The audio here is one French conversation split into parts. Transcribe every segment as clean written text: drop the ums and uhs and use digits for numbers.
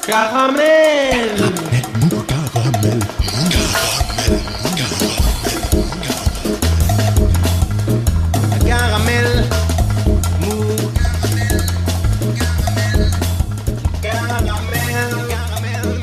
Caramel. Caramel. Caramel. Mou. Caramel. Caramel.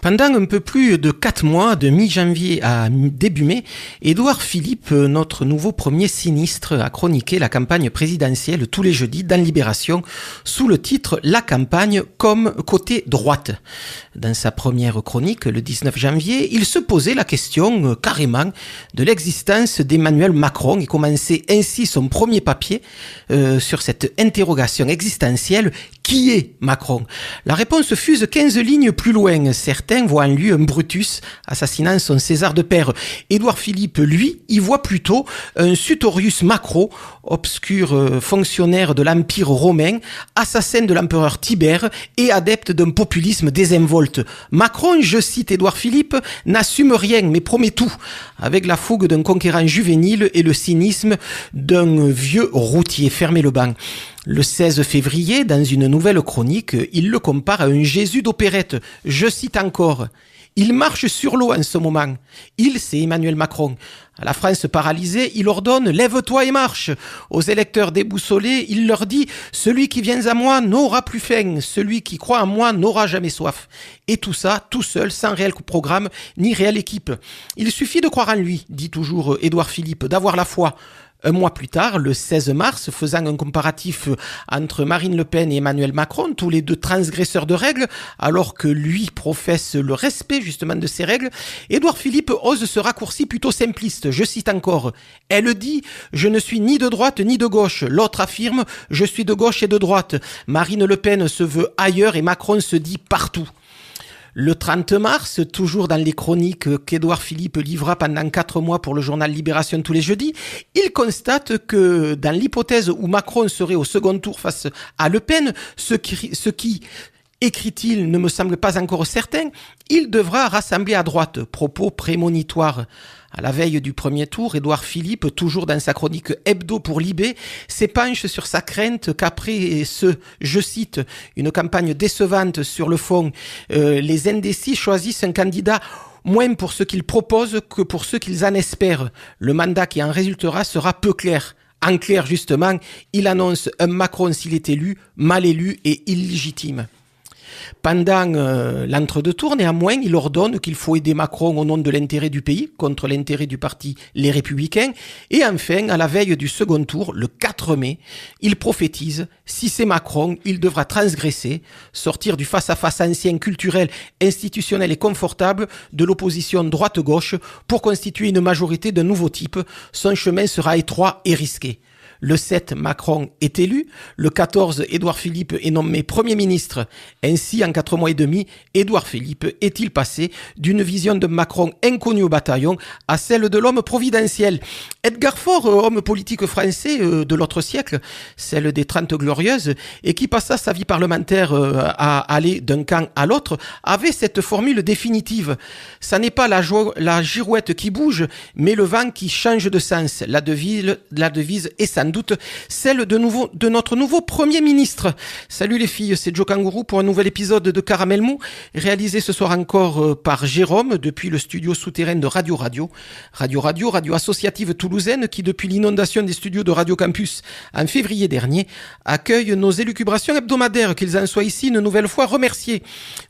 Pendant un peu plus de 4 mois, de mi-janvier à début mai, Édouard Philippe, notre nouveau premier sinistre, a chroniqué la campagne présidentielle tous les jeudis dans Libération sous le titre « La campagne comme côté droite ». Dans sa première chronique, le 19 janvier, il se posait la question carrément de l'existence d'Emmanuel Macron et commençait ainsi son premier papier sur cette interrogation existentielle. Qui est Macron ? La réponse fuse 15 lignes plus loin. Certains voient en lui un Brutus assassinant son César de père. Édouard Philippe, lui, y voit plutôt un Sutorius Macro, obscur fonctionnaire de l'Empire romain, assassin de l'empereur Tibère et adepte d'un populisme désinvolte. Macron, je cite Édouard Philippe, n'assume rien mais promet tout, avec la fougue d'un conquérant juvénile et le cynisme d'un vieux routier. Fermez le banc. Le 16 février, dans une nouvelle chronique, il le compare à un Jésus d'opérette. Je cite encore. Il marche sur l'eau en ce moment. Il, c'est Emmanuel Macron. À la France paralysée, il ordonne « Lève-toi et marche ». Aux électeurs déboussolés, il leur dit « Celui qui vient à moi n'aura plus faim. Celui qui croit en moi n'aura jamais soif. » Et tout ça, tout seul, sans réel programme, ni réelle équipe. Il suffit de croire en lui, dit toujours Édouard Philippe, d'avoir la foi. Un mois plus tard, le 16 mars, faisant un comparatif entre Marine Le Pen et Emmanuel Macron, tous les deux transgresseurs de règles, alors que lui professe le respect justement de ces règles, Édouard Philippe ose ce raccourci plutôt simpliste. Je cite encore. Elle dit « Je ne suis ni de droite ni de gauche ». L'autre affirme « Je suis de gauche et de droite ». Marine Le Pen se veut ailleurs et Macron se dit partout. Le 30 mars, toujours dans les chroniques qu'Édouard Philippe livra pendant 4 mois pour le journal Libération tous les jeudis, il constate que dans l'hypothèse où Macron serait au second tour face à Le Pen, ce qui écrit-il, ne me semble pas encore certain, il devra rassembler à droite. Propos prémonitoire. À la veille du premier tour, Édouard Philippe, toujours dans sa chronique hebdo pour Libé, s'épanche sur sa crainte qu'après je cite, une campagne décevante sur le fond, les indécis choisissent un candidat moins pour ce qu'ils proposent que pour ce qu'ils en espèrent. Le mandat qui en résultera sera peu clair. En clair, justement, il annonce un Macron s'il est élu, mal élu et illégitime. Pendant l'entre-deux tours, néanmoins, il ordonne qu'il faut aider Macron au nom de l'intérêt du pays, contre l'intérêt du parti Les Républicains. Et enfin, à la veille du second tour, le 4 mai, il prophétise « Si c'est Macron, il devra transgresser, sortir du face-à-face ancien, culturel, institutionnel et confortable de l'opposition droite-gauche pour constituer une majorité d'un nouveau type. Son chemin sera étroit et risqué. » Le 7, Macron est élu. Le 14, Édouard Philippe est nommé Premier ministre. Ainsi, en 4 mois et demi, Édouard Philippe est-il passé d'une vision de Macron inconnu au bataillon à celle de l'homme providentiel. Edgar Faure, homme politique français de l'autre siècle, celle des 30 Glorieuses, et qui passa sa vie parlementaire à aller d'un camp à l'autre, avait cette formule définitive. Ça n'est pas la girouette qui bouge, mais le vent qui change de sens. La devise est sans doute celle de notre nouveau Premier ministre. Salut les filles, c'est Joe Kangourou pour un nouvel épisode de Caramel Mou, réalisé ce soir encore par Jérôme depuis le studio souterrain de Radio associative toulousaine qui depuis l'inondation des studios de Radio Campus en février dernier accueille nos élucubrations hebdomadaires, qu'ils en soient ici une nouvelle fois remerciés.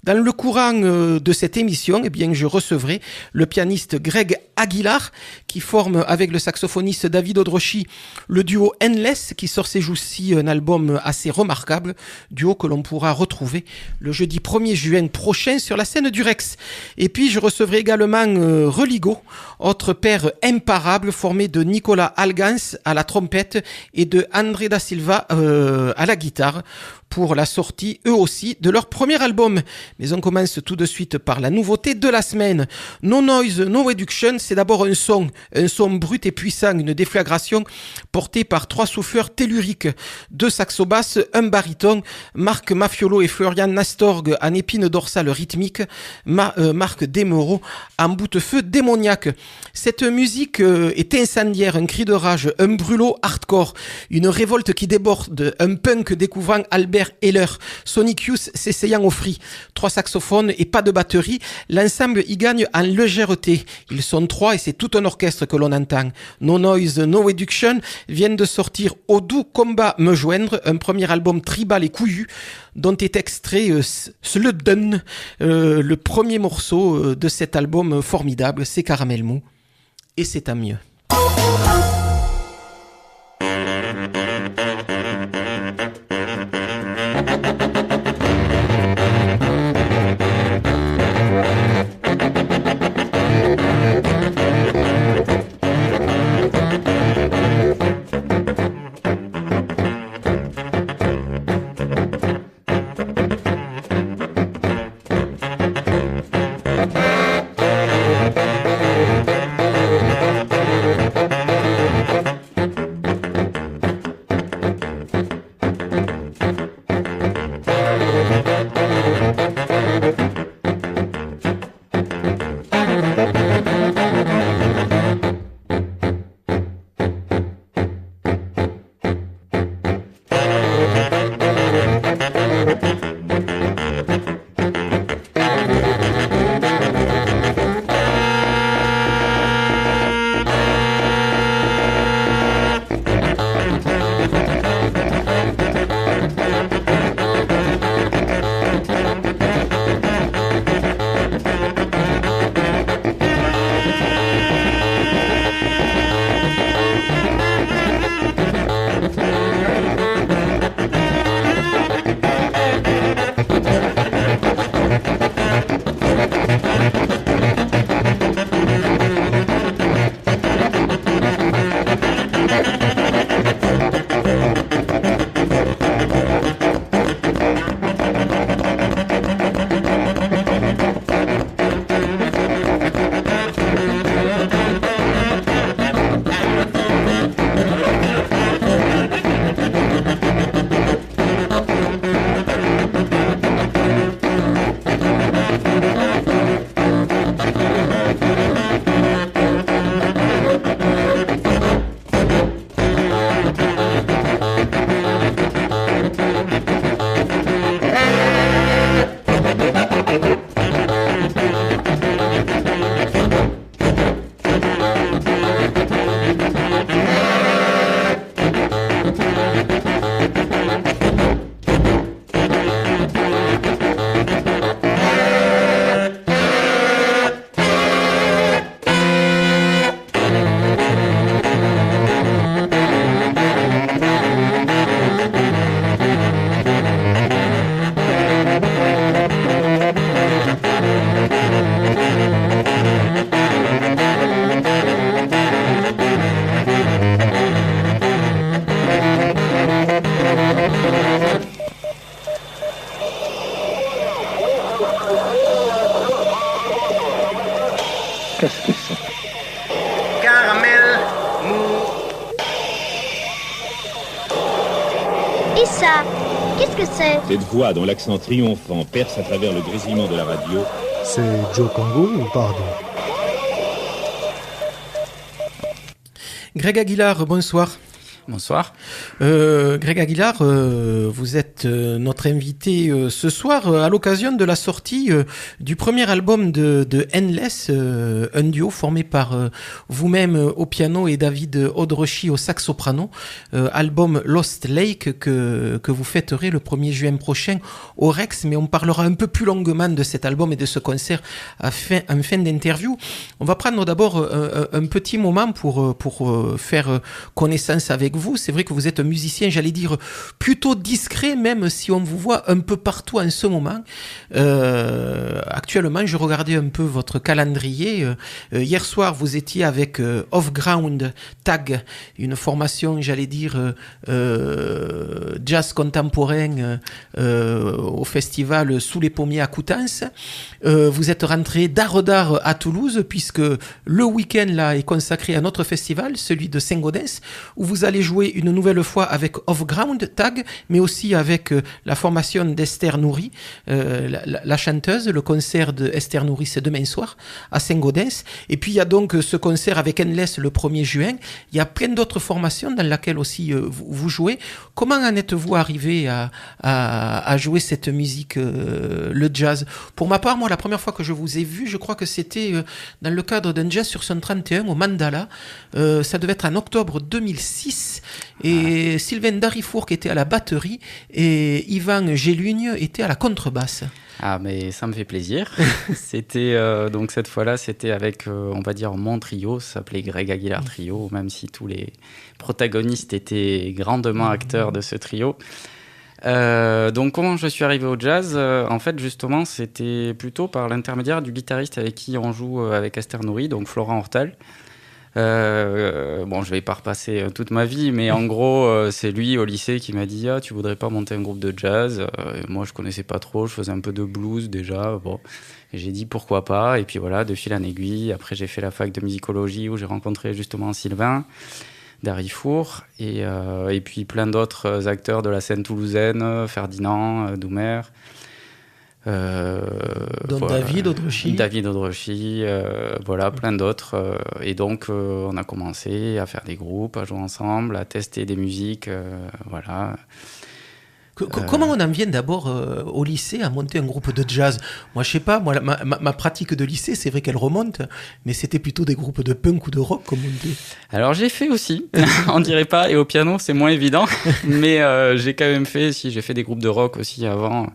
Dans le courant de cette émission, eh bien, je recevrai le pianiste Greg Aguilar qui forme avec le saxophoniste David Odrochi le duo duo Endless qui sort ces jours-ci un album assez remarquable, duo que l'on pourra retrouver le jeudi 1er juin prochain sur la scène du Rex. Et puis je recevrai également Religo, autre paire imparable formée de Nicolas Algans à la trompette et de André da Silva à la guitare, pour la sortie, eux aussi, de leur premier album. Mais on commence tout de suite par la nouveauté de la semaine. No Noise, No Reduction, c'est d'abord un son brut et puissant, une déflagration portée par 3 souffleurs telluriques, 2 saxobasses, un baryton, Marc Mafiolo et Florian Nastorg en épine dorsale rythmique, Marc Desmereaux en boute-feu démoniaque. Cette musique est incendiaire, un cri de rage, un brûlot hardcore, une révolte qui déborde, un punk découvrant Albert Heller, Sonic Youth s'essayant au free, 3 saxophones et pas de batterie, l'ensemble y gagne en légèreté. Ils sont 3 et c'est tout un orchestre que l'on entend. No Noise, No Reduction viennent de sortir Au doux combat me joindre, un premier album tribal et couillu dont est extrait Sludden, le premier morceau de cet album formidable, c'est Caramel Mou et c'est tant mieux. Qu'est-ce que c'est? Caramel mou. Et ça, qu'est-ce que c'est? Cette voix dont l'accent triomphant perce à travers le grésillement de la radio. C'est Joe Congo ou pardon? Greg Aguilar, bonsoir. Bonsoir. Greg Aguilar, vous êtes notre invité ce soir à l'occasion de la sortie du premier album de Endless, un duo formé par vous-même au piano et David Odrochi au sax soprano, album Lost Lake que vous fêterez le 1er juin prochain au Rex, mais on parlera un peu plus longuement de cet album et de ce concert en fin d'interview. On va prendre d'abord un petit moment pour faire connaissance avec avec vous. C'est vrai que vous êtes un musicien, j'allais dire, plutôt discret, même si on vous voit un peu partout en ce moment. Actuellement, je regardais un peu votre calendrier. Hier soir, vous étiez avec Off-Ground Tag, une formation, j'allais dire, jazz contemporain au festival Sous les Pommiers à Coutances. Vous êtes rentré d'art à Toulouse, puisque le week-end là est consacré à notre festival, celui de Saint-Gaudens, où vous allez jouer une nouvelle fois avec Off-Ground Tag, mais aussi avec la formation d'Esther Nourri, la chanteuse. Le concert d'Esther Nourri, c'est demain soir à Saint-Gaudens. Et puis il y a donc ce concert avec Endless le 1er juin. Il y a plein d'autres formations dans lesquelles aussi vous jouez. Comment en êtes-vous arrivé à jouer cette musique, le jazz? Pour ma part, moi, la première fois que je vous ai vu, je crois que c'était dans le cadre d'un jazz sur son 31 au Mandala. Ça devait être en octobre 2006. Et Sylvain Darifour qui était à la batterie et Yvan Gélugne était à la contrebasse. Ah, mais ça me fait plaisir. C'était donc cette fois-là, c'était avec, on va dire, mon trio, ça s'appelait Greg Aguilar Trio, même si tous les protagonistes étaient grandement acteurs de ce trio. Donc comment je suis arrivé au jazz? En fait, justement, c'était plutôt par l'intermédiaire du guitariste avec qui on joue avec Esther Nourri, donc Florent Hortal. Bon, je vais pas repasser toute ma vie, mais en gros, c'est lui au lycée qui m'a dit: ah, tu voudrais pas monter un groupe de jazz? Moi, je connaissais pas trop, je faisais un peu de blues déjà. Bon, et j'ai dit pourquoi pas. Et puis voilà, de fil en aiguille. Après, j'ai fait la fac de musicologie où j'ai rencontré justement Sylvain Darifour et puis plein d'autres acteurs de la scène toulousaine, Ferdinand, Doumer. Voilà. David Odrechy, voilà, plein d'autres. Et donc, on a commencé à faire des groupes, à jouer ensemble, à tester des musiques, voilà. Comment on en vient d'abord au lycée à monter un groupe de jazz? Moi, je sais pas, moi, ma pratique de lycée, c'est vrai qu'elle remonte, mais c'était plutôt des groupes de punk ou de rock, comme on dit. Alors, j'ai fait aussi, on dirait pas, et au piano, c'est moins évident, mais j'ai quand même fait, j'ai fait des groupes de rock aussi avant.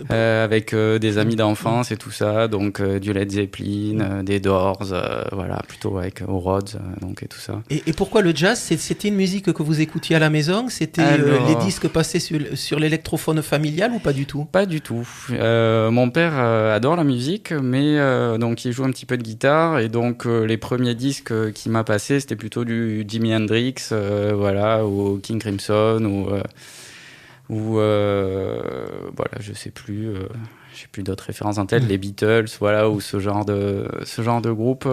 Avec des amis d'enfance et tout ça, donc du Led Zeppelin, des Doors, voilà, plutôt avec Rhodes, donc et tout ça. Et pourquoi le jazz? C'était une musique que vous écoutiez à la maison? C'était les disques passés sur l'électrophone familial ou pas du tout? Pas du tout. Mon père adore la musique, mais donc il joue un petit peu de guitare, et donc les premiers disques qu'il m'a passés, c'était plutôt du Jimi Hendrix, voilà, ou King Crimson, ou voilà, je sais plus, j'ai plus d'autres références en tête, les Beatles, voilà, ou ce genre de groupe.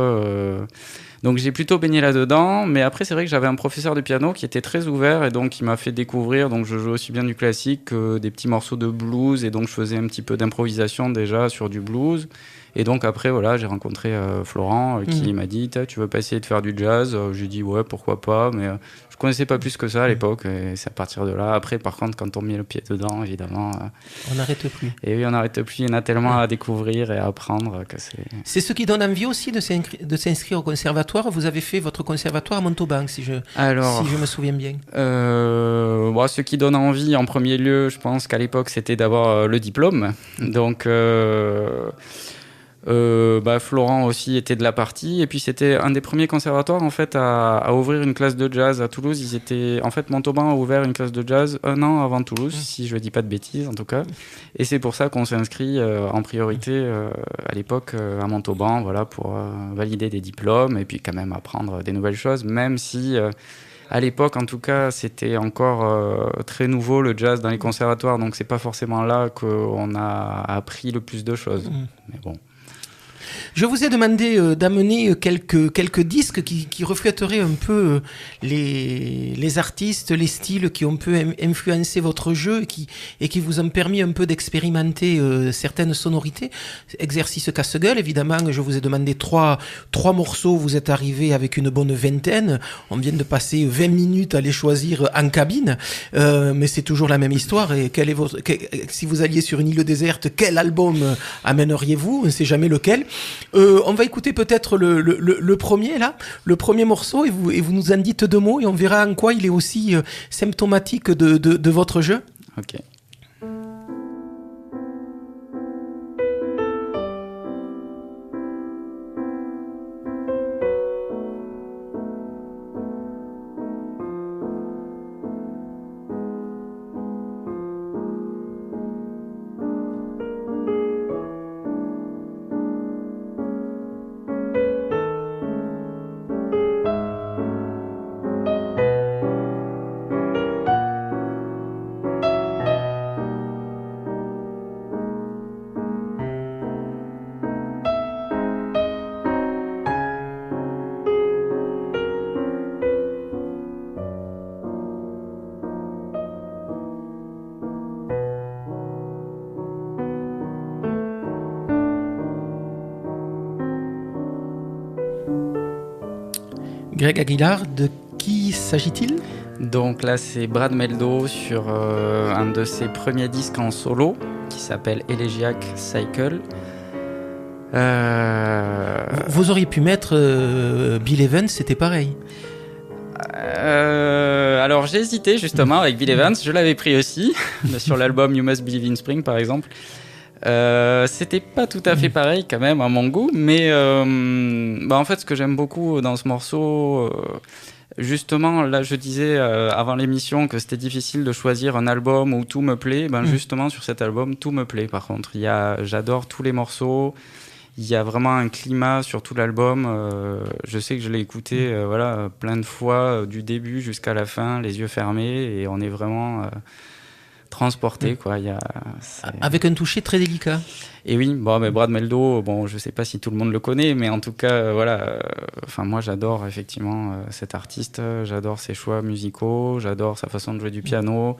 Donc j'ai plutôt baigné là-dedans, mais après c'est vrai que j'avais un professeur de piano qui était très ouvert, et donc il m'a fait découvrir, donc je jouais aussi bien du classique que des petits morceaux de blues, et donc je faisais un petit peu d'improvisation déjà sur du blues. Et donc après, voilà, j'ai rencontré Florent qui m'a dit: tu veux pas essayer de faire du jazz? J'ai dit ouais, pourquoi pas, mais je connaissais pas plus que ça à l'époque, et c'est à partir de là. Après, par contre, quand on met le pied dedans, évidemment, on n'arrête plus. Et oui, on n'arrête plus. Il y en a tellement à découvrir et à apprendre que c'est. C'est ce qui donne envie aussi de s'inscrire au conservatoire. Vous avez fait votre conservatoire à Montauban, si je me souviens bien. Bon, ce qui donne envie, en premier lieu, je pense qu'à l'époque, c'était d'avoir le diplôme. Donc. Florent aussi était de la partie, et puis c'était un des premiers conservatoires en fait à ouvrir une classe de jazz à Toulouse. Montauban a ouvert une classe de jazz 1 an avant Toulouse, si je dis pas de bêtises en tout cas, et c'est pour ça qu'on s'est inscrit en priorité à l'époque à Montauban, voilà, pour valider des diplômes et puis quand même apprendre des nouvelles choses, même si à l'époque, en tout cas, c'était encore très nouveau le jazz dans les conservatoires, donc c'est pas forcément là qu'on a appris le plus de choses. Mais bon. Je vous ai demandé d'amener quelques disques qui reflèteraient un peu les artistes, les styles qui ont peu influencé votre jeu et qui vous ont permis un peu d'expérimenter certaines sonorités. Exercice casse-gueule, évidemment, je vous ai demandé trois morceaux, vous êtes arrivé avec une bonne vingtaine. On vient de passer 20 minutes à les choisir en cabine, mais c'est toujours la même histoire. Et si vous alliez sur une île déserte, quel album amèneriez-vous? On ne sait jamais lequel. On va écouter peut-être le premier là, le premier morceau, et vous nous en dites 2 mots et on verra en quoi il est aussi symptomatique de votre jeu. Ok. Greg Aguilar, de qui s'agit-il ? Donc là, c'est Brad Meldo sur un de ses premiers disques en solo qui s'appelle Elegiac Cycle. Vous auriez pu mettre Bill Evans, c'était pareil. Alors j'ai hésité justement avec Bill Evans, je l'avais pris aussi sur l'album You Must Believe in Spring par exemple. C'était pas tout à fait pareil quand même à mon goût, mais en fait ce que j'aime beaucoup dans ce morceau, justement là je disais avant l'émission que c'était difficile de choisir un album où tout me plaît, justement sur cet album tout me plaît par contre. J'adore tous les morceaux. Il y a vraiment un climat sur tout l'album. Je sais que je l'ai écouté plein de fois, du début jusqu'à la fin, les yeux fermés, et on est vraiment transporté, quoi. Avec un toucher très délicat. Et oui, mais Brad Meldo, je sais pas si tout le monde le connaît, mais en tout cas, moi j'adore effectivement cet artiste, j'adore ses choix musicaux, j'adore sa façon de jouer du piano.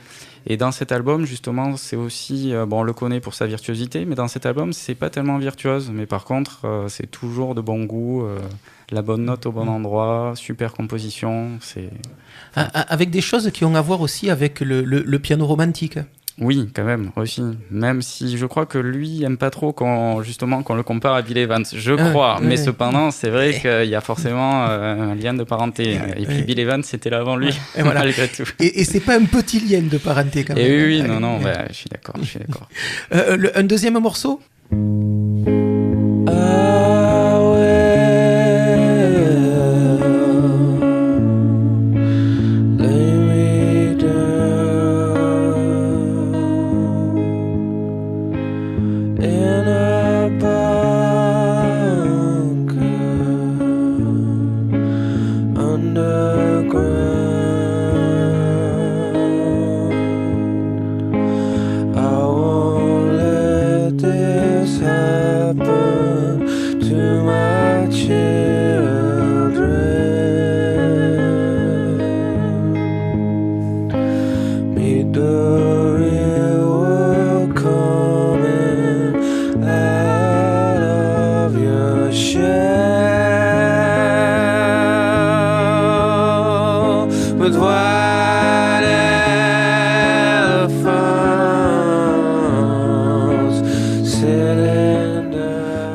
Et dans cet album, justement, c'est aussi, on le connaît pour sa virtuosité, mais dans cet album, c'est pas tellement virtuose, mais par contre, c'est toujours de bon goût, la bonne note au bon endroit, super composition, Avec des choses qui ont à voir aussi avec le piano romantique. Oui, quand même, aussi. Même si je crois que lui aime pas trop qu'on le compare à Bill Evans. Je crois. Mais cependant, c'est vrai qu'il y a forcément un lien de parenté. Et puis Bill Evans, c'était là avant lui, malgré tout. Et c'est pas un petit lien de parenté, quand même. Et oui, non, je suis d'accord. Un deuxième morceau ?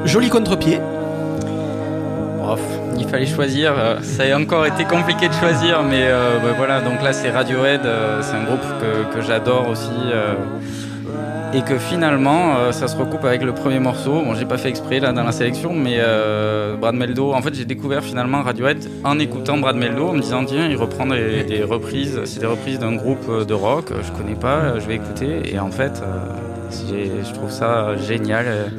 Joli contre-pied. Il fallait choisir, ça a encore été compliqué de choisir, mais voilà, donc là c'est Radiohead, c'est un groupe que j'adore aussi, et que finalement ça se recoupe avec le premier morceau. J'ai pas fait exprès là dans la sélection, mais Brad Meldo, en fait j'ai découvert finalement Radiohead en écoutant Brad Meldo, en me disant tiens, il reprend des reprises, c'est des reprises d'un groupe de rock, je connais pas, je vais écouter, et en fait je trouve ça génial.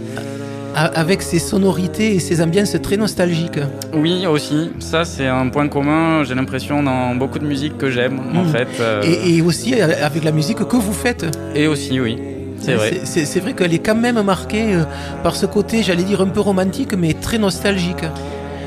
Avec ses sonorités et ses ambiances très nostalgiques. Oui, aussi. Ça, c'est un point commun, j'ai l'impression, dans beaucoup de musique que j'aime, en fait. Et aussi avec la musique que vous faites. Et aussi, oui. C'est vrai. C'est vrai qu'elle est quand même marquée par ce côté, j'allais dire, un peu romantique, mais très nostalgique.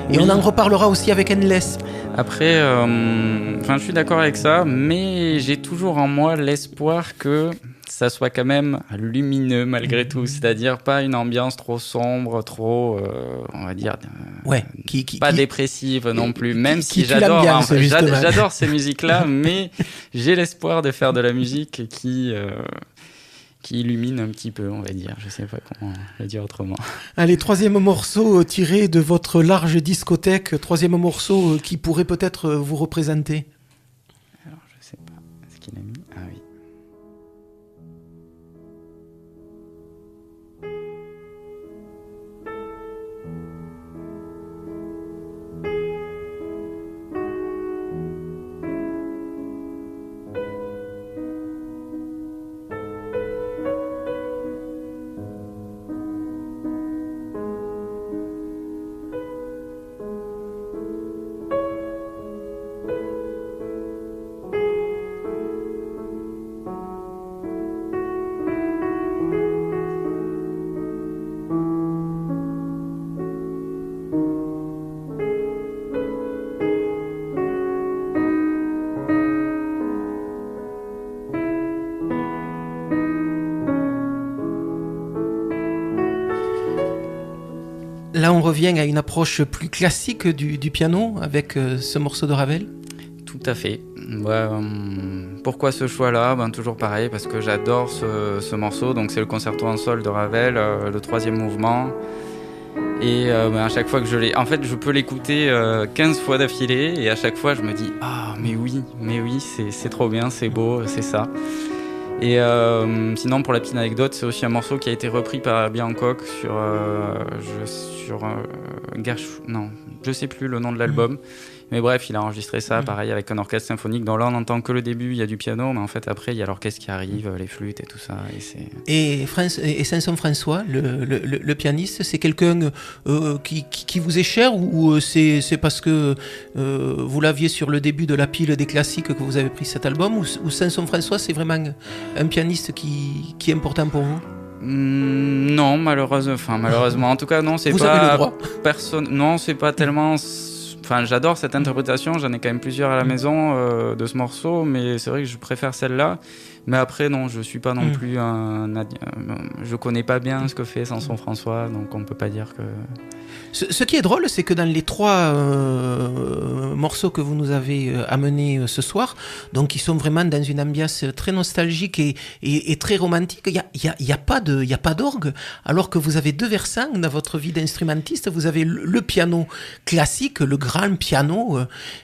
Et on en reparlera aussi avec Endless. Après, je suis d'accord avec ça, mais j'ai toujours en moi l'espoir que ça soit quand même lumineux malgré tout, c'est-à-dire pas une ambiance trop sombre, trop, on va dire, pas dépressive non plus, même si j'adore ces musiques-là, mais j'ai l'espoir de faire de la musique qui illumine un petit peu, on va dire. Je sais pas comment le dire autrement. Allez, troisième morceau tiré de votre large discothèque, troisième morceau qui pourrait peut-être vous représenter. Alors, je sais pas. Est-ce qu'il a mis ? Ah oui. Là, on revient à une approche plus classique du piano avec ce morceau de Ravel. Tout à fait. Ouais, pourquoi ce choix-là? Toujours pareil, parce que j'adore ce morceau. Donc c'est le concerto en sol de Ravel, le 3e mouvement. Et à chaque fois que en fait, je peux l'écouter 15 fois d'affilée, et à chaque fois, je me dis « Ah, mais oui, c'est trop bien, c'est beau, c'est ça ». Et sinon, pour la petite anecdote, c'est aussi un morceau qui a été repris par Herbie Hancock sur non, je sais plus le nom de l'album. Mais bref, il a enregistré ça, pareil, avec un orchestre symphonique. Donc là, on n'entend que le début, il y a du piano, mais en fait, après, il y a l'orchestre qui arrive, les flûtes et tout ça. Et Saint-Saëns-François, le pianiste, c'est quelqu'un qui vous est cher, ou c'est parce que vous l'aviez sur le début de la pile des classiques que vous avez pris cet album, ou Saint-Saëns-François, c'est vraiment un pianiste qui est important pour vous? Non, malheureusement. En tout cas, non, c'est vous pas... avez le droit. Non, c'est pas tellement... Enfin, j'adore cette interprétation, j'en ai quand même plusieurs à la maison de ce morceau, mais c'est vrai que je préfère celle-là. Mais après, non, je suis pas non plus je connais pas bien ce que fait Saint-Saëns-François, donc on peut pas dire que... Ce qui est drôle, c'est que dans les 3 morceaux que vous nous avez amenés ce soir, donc qui sont vraiment dans une ambiance très nostalgique et très romantique, il y a pas d'orgue, alors que vous avez 2 versants dans votre vie d'instrumentiste. Vous avez le piano classique, le grand piano,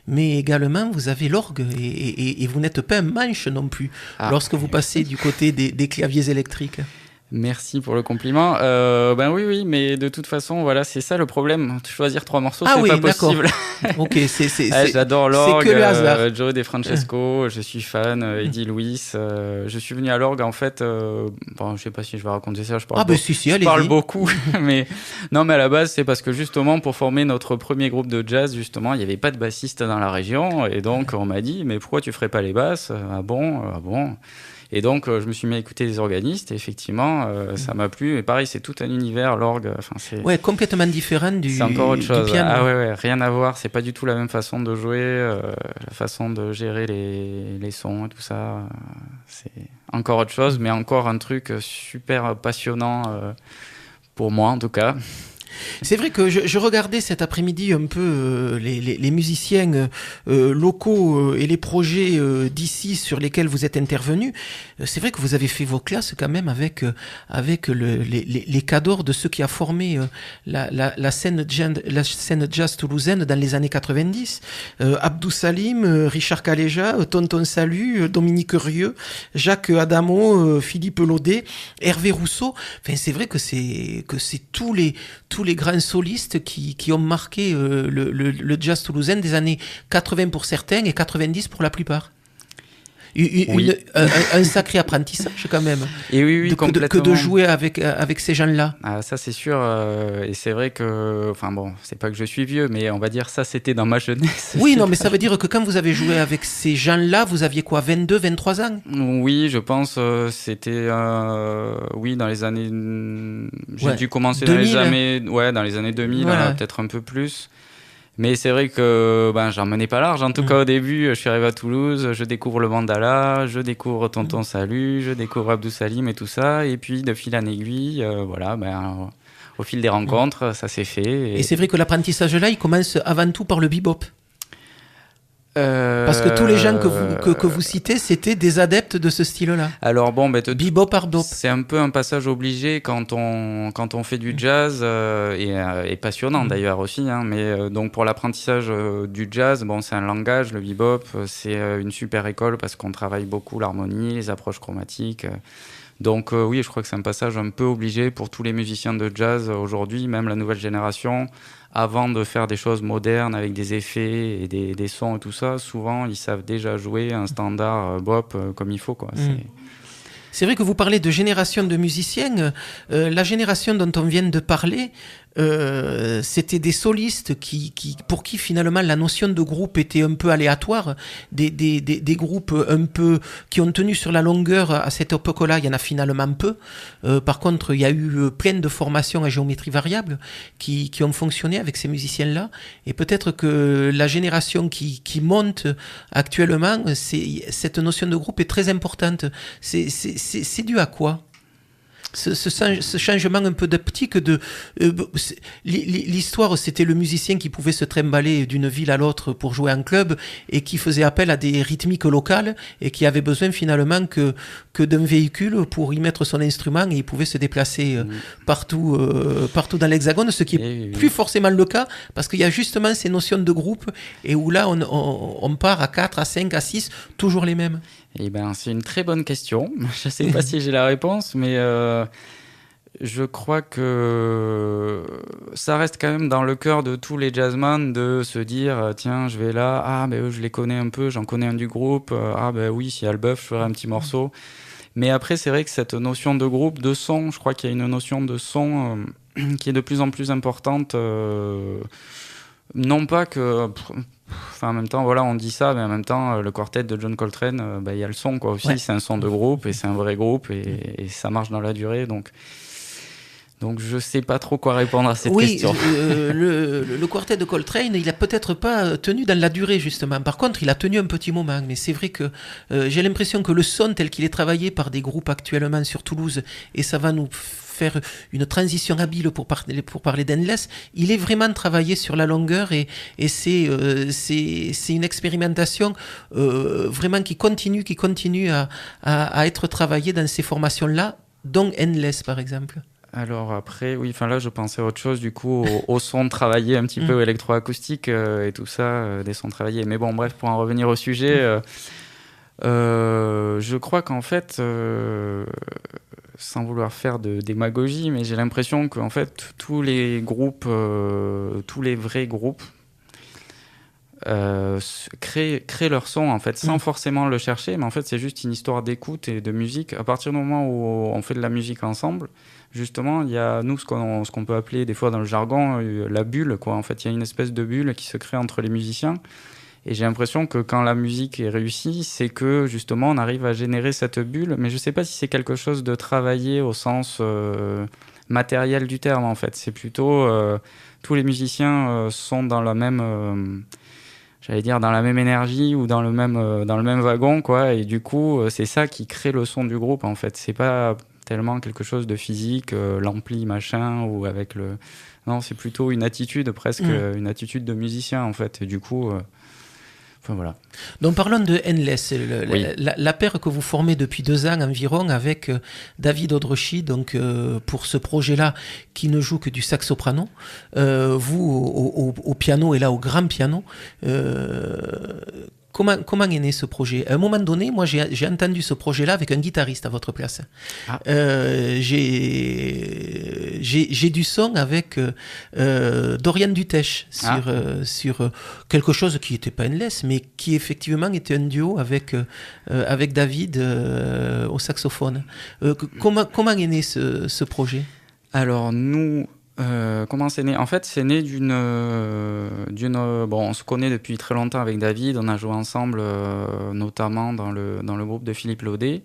mais également vous avez l'orgue, et vous n'êtes pas un manche non plus lorsque vous passez du côté des claviers électriques. Merci pour le compliment. Oui, mais de toute façon, voilà, c'est ça le problème. Choisir 3 morceaux, c'est pas possible. Ok, j'adore l'orgue. C'est que le hasard. Joe De Francesco, je suis fan. Eddie Louis. Je suis venu à l'orgue en fait. Je sais pas si je vais raconter ça. Je parle beaucoup, mais non, mais à la base, c'est parce que justement, pour former notre premier groupe de jazz, justement, il n'y avait pas de bassiste dans la région, et donc on m'a dit, mais pourquoi tu ferais pas les basses? Ah bon. Et donc, je me suis mis à écouter les organistes, et effectivement, ça m'a plu. Et pareil, c'est tout un univers, l'orgue. Ouais, complètement différent du piano. C'est encore autre chose. Ah ouais, rien à voir. C'est pas du tout la même façon de jouer, la façon de gérer les sons et tout ça. C'est encore autre chose, mais encore un truc super passionnant pour moi, en tout cas. C'est vrai que je regardais cet après-midi un peu les musiciens locaux et les projets d'ici sur lesquels vous êtes intervenus. C'est vrai que vous avez fait vos classes quand même avec les cadors de ceux qui a formé la scène jazz toulousaine dans les années 90. Abdou Salim, Richard Caléja, Tonton Salut, Dominique Rieux, Jacques Adamo, Philippe Laudet, Hervé Rousseau. Enfin, c'est vrai que c'est tous les grands solistes qui ont marqué le jazz toulousain des années 80 pour certains et 90 pour la plupart. Un sacré apprentissage quand même. Et oui, complètement. Que de jouer avec ces gens-là. Ah, ça c'est sûr. Et c'est vrai que, c'est pas que je suis vieux, mais on va dire ça c'était dans ma jeunesse. Oui, non, mais ça veut dire que quand vous avez joué avec ces gens-là, vous aviez quoi, 22, 23 ans? Oui, je pense c'était dans les années. J'ai dû commencer 2000. Dans les années 2000, voilà. Peut-être un peu plus. Mais c'est vrai que j'en menais pas large. En tout cas, au début, je suis arrivé à Toulouse, je découvre le mandala, je découvre Tonton Salut, je découvre Abdou Salim et tout ça. Et puis, de fil en aiguille, au fil des rencontres, ça s'est fait. Et c'est vrai que l'apprentissage là, il commence avant tout par le bebop. Parce que tous les gens que vous citez, c'était des adeptes de ce style-là. Alors bebop, art bop. C'est un peu un passage obligé quand on fait du jazz et passionnant d'ailleurs aussi. Mais donc pour l'apprentissage du jazz, c'est un langage, le bebop, c'est une super école parce qu'on travaille beaucoup l'harmonie, les approches chromatiques. Donc oui, je crois que c'est un passage un peu obligé pour tous les musiciens de jazz aujourd'hui, même la nouvelle génération. Avant de faire des choses modernes avec des effets et des sons et tout ça, souvent ils savent déjà jouer un standard bop comme il faut, quoi. C'est vrai que vous parlez de génération de musiciens. La génération dont on vient de parler, c'était des solistes pour qui finalement la notion de groupe était un peu aléatoire. Des groupes un peu qui ont tenu sur la longueur à cette époque-là, il y en a finalement peu. Par contre, il y a eu plein de formations à géométrie variable qui ont fonctionné avec ces musiciens-là. Et peut-être que la génération qui monte actuellement, cette notion de groupe est très importante. C'est dû à quoi ? ce changement un peu d'optique l'histoire, c'était le musicien qui pouvait se trimballer d'une ville à l'autre pour jouer en club et qui faisait appel à des rythmiques locales et qui avait besoin finalement que d'un véhicule pour y mettre son instrument, et il pouvait se déplacer partout dans l'Hexagone, ce qui est plus forcément le cas parce qu'il y a justement ces notions de groupe et où là on part à 4, à 5, à 6, toujours les mêmes. Eh ben, c'est une très bonne question. Je ne sais pas si j'ai la réponse, mais je crois que ça reste quand même dans le cœur de tous les jazzman de se dire tiens, je vais là, eux, je les connais un peu, j'en connais un du groupe, oui, s'il y a le bœuf, je ferai un petit morceau. Mais après, c'est vrai que cette notion de groupe, de son, je crois qu'il y a une notion de son qui est de plus en plus importante. Non pas que... en même temps, voilà, on dit ça, mais en même temps, le quartet de John Coltrane, il y a le son, quoi, aussi. Ouais. C'est un son de groupe, et c'est un vrai groupe, et ça marche dans la durée, donc je sais pas trop quoi répondre à cette question. Le quartet de Coltrane, il a peut-être pas tenu dans la durée, justement. Par contre, il a tenu un petit moment, mais c'est vrai que j'ai l'impression que le son tel qu'il est travaillé par des groupes actuellement sur Toulouse, et ça va nous faire une transition habile pour parler d'Endless, il est vraiment travaillé sur la longueur, et c'est une expérimentation vraiment qui continue à être travaillée dans ces formations-là, dont Endless par exemple. Alors après, oui, là je pensais à autre chose, du coup, au son travaillé un petit peu électroacoustique et tout ça, des sons travaillés. Mais bon, bref, pour en revenir au sujet, je crois qu'en fait, sans vouloir faire de démagogie, mais j'ai l'impression qu'en fait, tous les groupes, tous les vrais groupes, créent leur son en fait sans forcément le chercher, mais en fait c'est juste une histoire d'écoute et de musique. À partir du moment où on fait de la musique ensemble, justement, il y a nous ce qu'on peut appeler des fois dans le jargon la bulle, quoi. En fait, il y a une espèce de bulle qui se crée entre les musiciens, et j'ai l'impression que quand la musique est réussie, c'est que justement on arrive à générer cette bulle, mais je sais pas si c'est quelque chose de travaillé au sens matériel du terme. En fait, c'est plutôt tous les musiciens sont dans la même dans la même énergie ou dans le même wagon, quoi, et du coup c'est ça qui crée le son du groupe. En fait, c'est pas tellement quelque chose de physique, l'ampli machin, ou avec le... Non, c'est plutôt une attitude, presque une attitude de musicien, en fait, et du coup... voilà. Donc parlons de Endless, la paire que vous formez depuis 2 ans environ avec David Odrochi, donc pour ce projet-là qui ne joue que du sax soprano, vous au piano et là au grand piano. Comment est né ce projet ? À un moment donné, moi j'ai entendu ce projet-là avec un guitariste à votre place. J'ai du son avec Dorian Dutèche sur quelque chose qui n'était pas Endless, mais qui effectivement était un duo avec David au saxophone. Comment est né ce projet ? Alors nous... comment c'est né ? En fait, c'est né d'une... Bon, on se connaît depuis très longtemps avec David, on a joué ensemble, notamment dans le groupe de Philippe Laudet.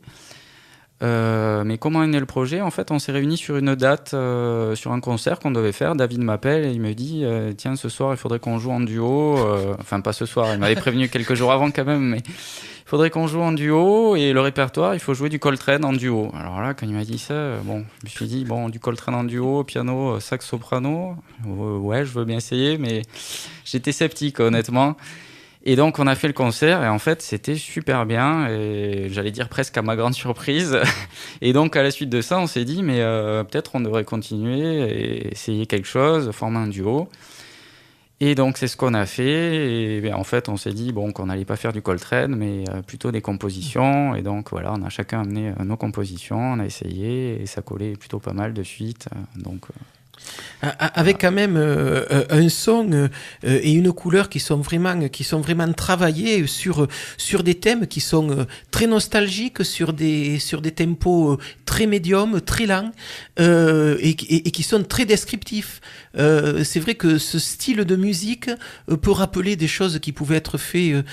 Mais comment est né le projet ? En fait, on s'est réunis sur une date, sur un concert qu'on devait faire. David m'appelle et il me dit tiens, ce soir, il faudrait qu'on joue en duo. Enfin, pas ce soir, il m'avait prévenu quelques jours avant quand même, mais... Il faudrait qu'on joue en duo, et le répertoire, il faut jouer du Coltrane en duo. Alors là, quand il m'a dit ça, je me suis dit, du Coltrane en duo, piano, sax soprano, ouais, je veux bien essayer, mais j'étais sceptique, honnêtement. Et donc, on a fait le concert, et en fait, c'était super bien, et j'allais dire presque à ma grande surprise. Et donc, à la suite de ça, on s'est dit, mais peut-être on devrait continuer et essayer quelque chose, former un duo. Et donc, c'est ce qu'on a fait. Et en fait, on s'est dit qu'on n'allait pas faire du Coltrane, mais plutôt des compositions. Et donc, voilà, on a chacun amené nos compositions, on a essayé, et ça collait plutôt pas mal de suite. Avec quand même un son et une couleur qui sont vraiment travaillés sur des thèmes qui sont très nostalgiques, sur des tempos très médiums, très lents, et qui sont très descriptifs. C'est vrai que ce style de musique peut rappeler des choses qui pouvaient être faites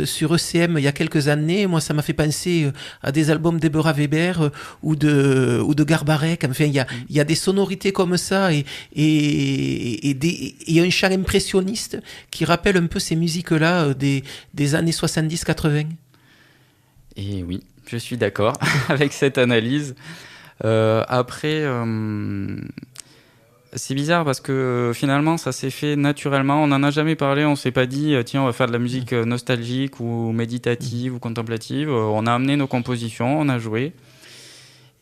sur ECM il y a quelques années. Moi, ça m'a fait penser à des albums d'Eberhard Weber ou de Garbarek. Enfin, il y a des sonorités comme ça, et un chant impressionniste qui rappelle un peu ces musiques-là des années 70-80. Et oui, je suis d'accord avec cette analyse. Après, c'est bizarre parce que finalement ça s'est fait naturellement, on n'en a jamais parlé, on s'est pas dit tiens on va faire de la musique nostalgique ou méditative ou contemplative, on a amené nos compositions, on a joué.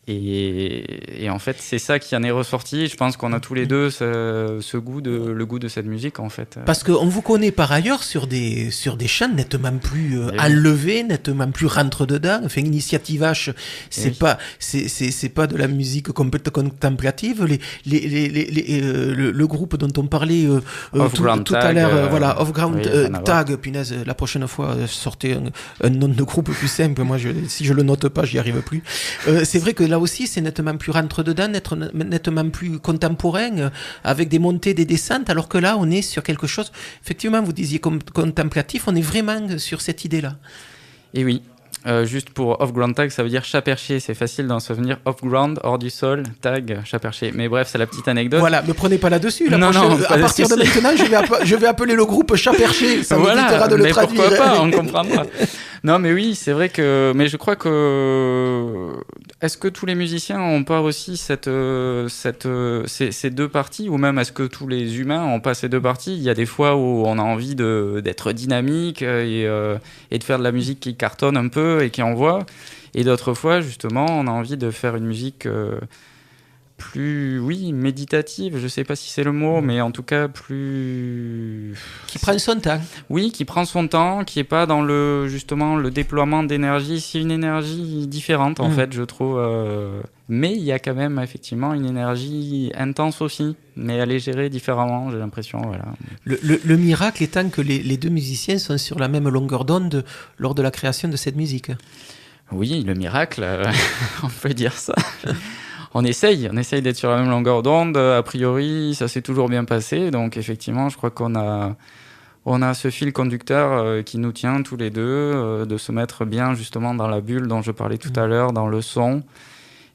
Et en fait, c'est ça qui en est ressorti. Je pense qu'on a tous les deux le goût de cette musique, en fait. Parce qu'on vous connaît par ailleurs sur des chants nettement plus enlevés, nettement plus rentre-dedans. Enfin, Initiative H, c'est pas de la musique complètement contemplative. Le groupe dont on parlait tout à l'heure, voilà, Off Ground Tag, punaise, la prochaine fois, sortez un nom de groupe plus simple. Moi, si je le note pas, j'y arrive plus. C'est vrai que là aussi, c'est nettement plus rentre-dedans, nettement plus contemporain, avec des montées, des descentes, alors que là, on est sur quelque chose, effectivement, vous disiez contemplatif, on est vraiment sur cette idée-là. Et oui. Juste pour off-ground tag, ça veut dire chat perché. C'est facile d'en souvenir. Off-ground, hors du sol, tag, chat perché. Mais bref, c'est la petite anecdote. Voilà, me prenez pas là-dessus. Non, à partir de maintenant, je vais appeler le groupe chat perché. Ça m'évitera de le traduire. Mais pourquoi pas, on comprendra. Non, mais oui, c'est vrai que... Mais je crois que... Est-ce que tous les musiciens ont pas aussi ces deux parties, ou même est-ce que tous les humains ont pas ces deux parties? Il y a des fois où on a envie d'être dynamique et de faire de la musique qui cartonne un peu et qui envoie, et d'autres fois justement on a envie de faire une musique plus méditative, je sais pas si c'est le mot, mais en tout cas plus... Qui prend son temps. Oui, qui prend son temps, qui est pas dans le déploiement d'énergie. C'est une énergie différente en fait, je trouve. Mais il y a quand même effectivement une énergie intense aussi, mais elle est gérée différemment, j'ai l'impression. Voilà. Le miracle étant que les deux musiciens sont sur la même longueur d'onde lors de la création de cette musique. Oui, le miracle, on peut dire ça. On essaye d'être sur la même longueur d'onde. A priori, ça s'est toujours bien passé. Donc, effectivement, je crois qu'on a ce fil conducteur qui nous tient tous les deux, de se mettre bien justement dans la bulle dont je parlais tout à l'heure, dans le son,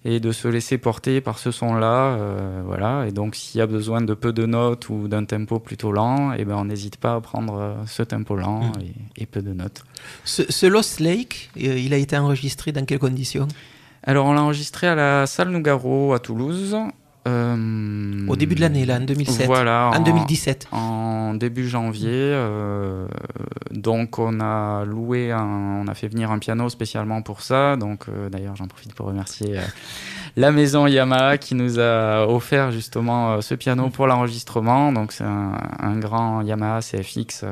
et de se laisser porter par ce son-là. Voilà. Et donc, s'il y a besoin de peu de notes ou d'un tempo plutôt lent, eh ben, on n'hésite pas à prendre ce tempo lent et peu de notes. Ce Lost Lake, il a été enregistré dans quelles conditions ? Alors, on l'a enregistré à la salle Nougaro à Toulouse. Au début de l'année, là, en 2007. Voilà, en 2017. En début janvier. Donc, on a fait venir un piano spécialement pour ça. Donc, d'ailleurs, j'en profite pour remercier la maison Yamaha qui nous a offert justement ce piano pour l'enregistrement. Donc, c'est un grand Yamaha CFX.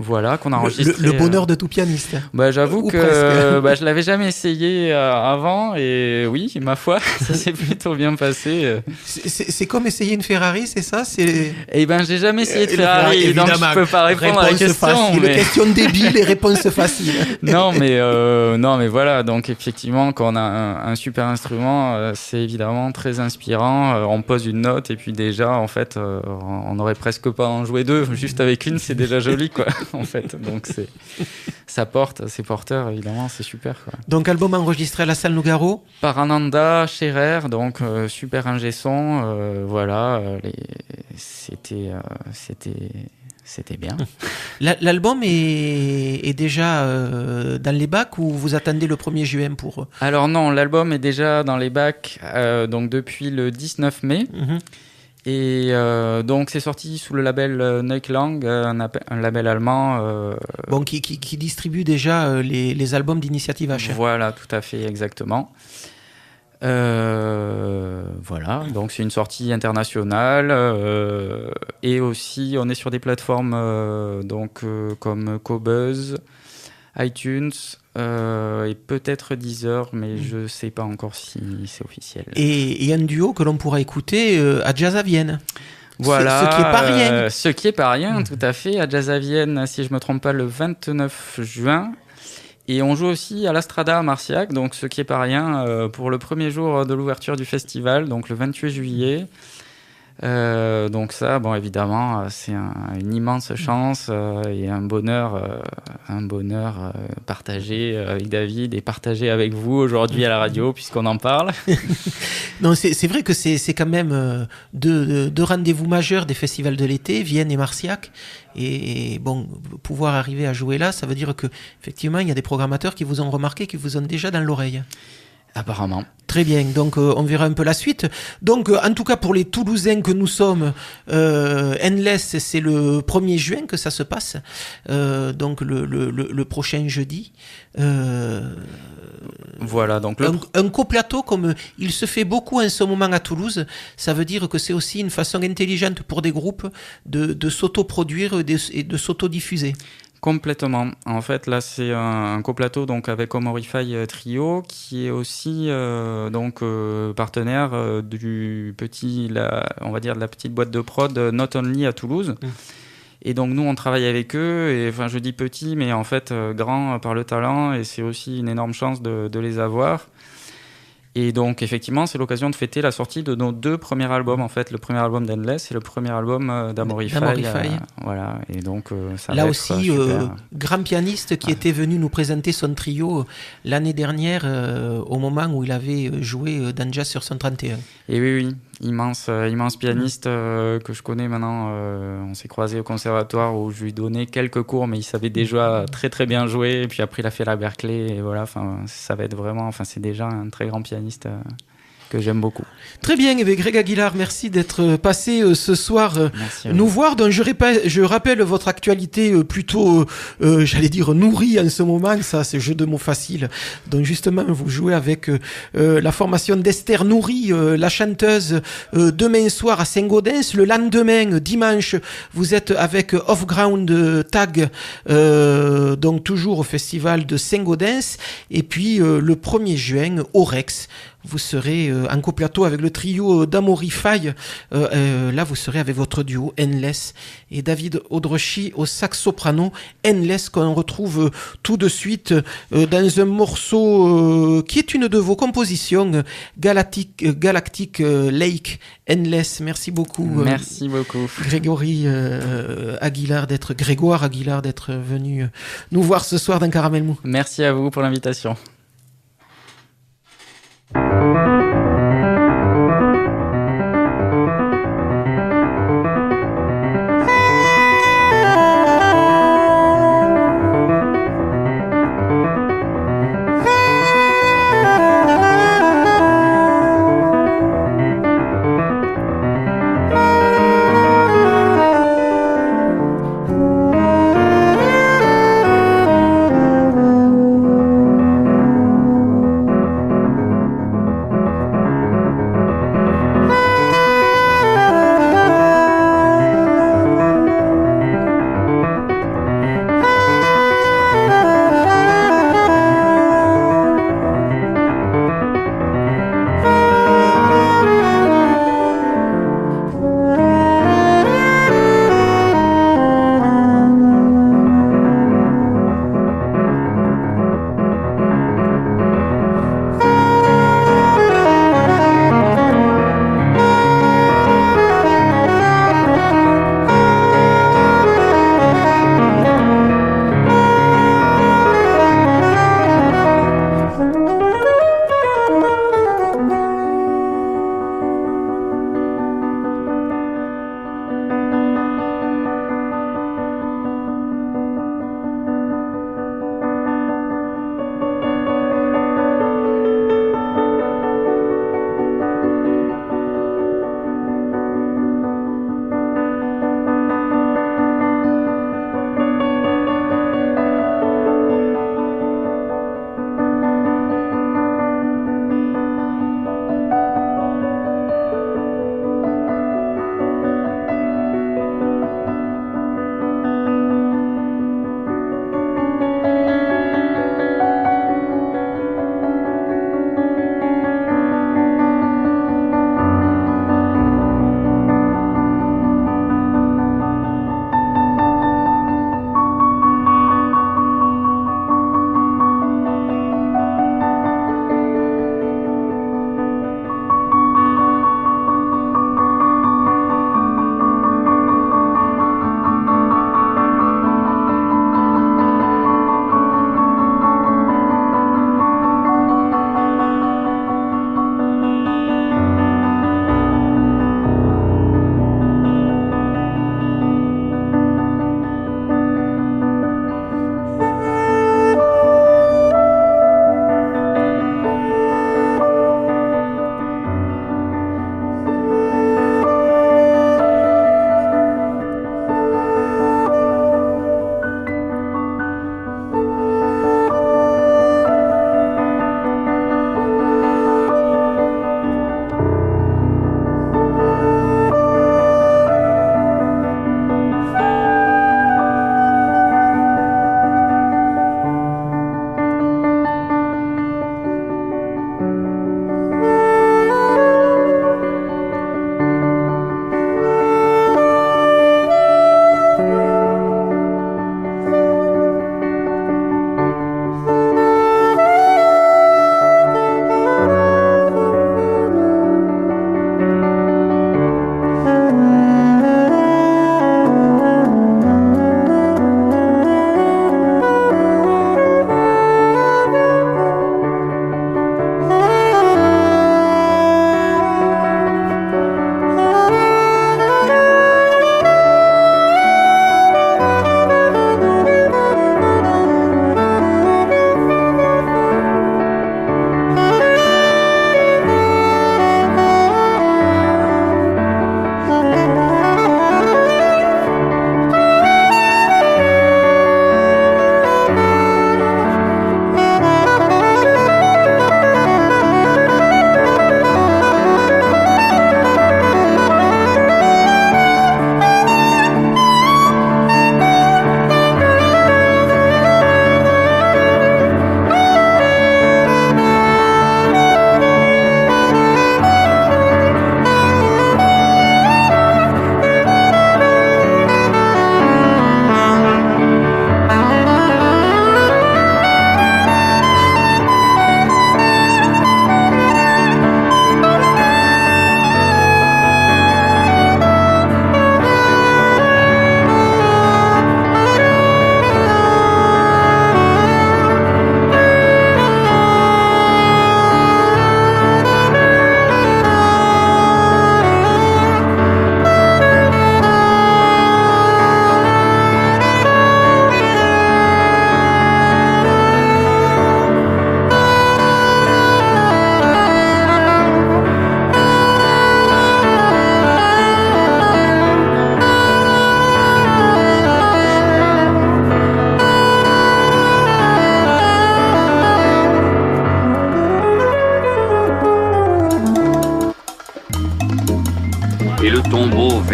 Voilà, qu'on a enregistré. Le bonheur de tout pianiste. J'avoue que je l'avais jamais essayé avant, et oui, ma foi, ça s'est plutôt bien passé. C'est comme essayer une Ferrari, c'est ça? Eh ben, j'ai jamais essayé de Ferrari, donc je peux pas répondre à la question. Facile, mais... Question débile et réponse facile. Non, mais voilà, donc effectivement, quand on a un super instrument, c'est évidemment très inspirant. On pose une note, et puis déjà, en fait, on n'aurait presque pas en jouer deux, juste avec une, c'est déjà joli, quoi. En fait, donc c'est porteur, évidemment, c'est super, quoi. Donc album enregistré à la salle Nougaro par Ananda Scherer, donc super ingé son, voilà, c'était bien. L'album est déjà dans les bacs, ou vous attendez le 1er juin pour... Alors non, l'album est déjà dans les bacs, donc depuis le 19 mai. Et donc c'est sorti sous le label Neuklang, un label allemand. Bon, qui distribue déjà les albums d'Initiative H. Voilà, tout à fait, exactement. Voilà, donc c'est une sortie internationale, et aussi on est sur des plateformes comme Qobuz, iTunes, et peut-être Deezer, mais je sais pas encore si c'est officiel. Et un duo que l'on pourra écouter à Jazz à Vienne. Voilà, ce qui est pas rien. Ce qui est pas rien, tout à fait, à Jazz à Vienne, si je me trompe pas, le 29 juin. Et on joue aussi à l'Astrada à Marciac, donc ce qui est pas rien, pour le premier jour de l'ouverture du festival, donc le 28 juillet. Donc ça, bon, évidemment, c'est une immense chance et un bonheur partagé avec David et partagé avec vous aujourd'hui à la radio, puisqu'on en parle. Non, c'est vrai que c'est quand même deux rendez-vous majeurs des festivals de l'été, Vienne et Marciac. Et bon, pouvoir arriver à jouer là, ça veut dire que effectivement, il y a des programmateurs qui vous ont remarqué, qui vous ont déjà dans l'oreille. Apparemment. Très bien, donc on verra un peu la suite. Donc en tout cas pour les Toulousains que nous sommes, Endless, c'est le 1er juin que ça se passe, donc le prochain jeudi. Voilà, donc un coplateau comme il se fait beaucoup en ce moment à Toulouse, ça veut dire que c'est aussi une façon intelligente pour des groupes de s'autoproduire et de s'autodiffuser. Complètement. En fait, là, c'est un coplateau donc avec Omorify Trio qui est aussi partenaire du on va dire de la petite boîte de prod Not Only à Toulouse. Et donc nous, on travaille avec eux. Et enfin, je dis petit, mais en fait grand par le talent. Et c'est aussi une énorme chance de les avoir. Et donc, effectivement, c'est l'occasion de fêter la sortie de nos 2 premiers albums. En fait, le premier album d'Endless et le premier album d'Amorify. Voilà. Et donc, ça là va aussi, être super. grand pianiste qui était venu nous présenter son trio l'année dernière, au moment où il avait joué dans Jazz sur 131. Et oui. Immense pianiste que je connais maintenant. On s'est croisés au conservatoire où je lui donnais quelques cours, mais il savait déjà très très bien jouer. Et puis après, il a fait la Berklee. Et voilà, ça va être vraiment. C'est déjà un très grand pianiste que j'aime beaucoup. Très bien, Greg Aguilar, merci d'être passé ce soir nous voir. Donc je rappelle votre actualité plutôt, j'allais dire, nourrie en ce moment. Ça, c'est jeu de mots facile. Donc justement, vous jouez avec la formation d'Esther Nourri, la chanteuse, demain soir à Saint-Gaudens. Le lendemain, dimanche, vous êtes avec Off-Ground Tag, donc toujours au festival de Saint-Gaudens. Et puis le 1er juin, au Rex, vous serez en coplateau avec le trio d'Amorify. Là, vous serez avec votre duo Endless et David Audrechy au sax soprano. Endless qu'on retrouve tout de suite dans un morceau qui est une de vos compositions, Galactic Lake. Endless. Merci beaucoup. Merci beaucoup. Grégoire Aguilar d'être venu nous voir ce soir dans Caramel Mou. Merci à vous pour l'invitation.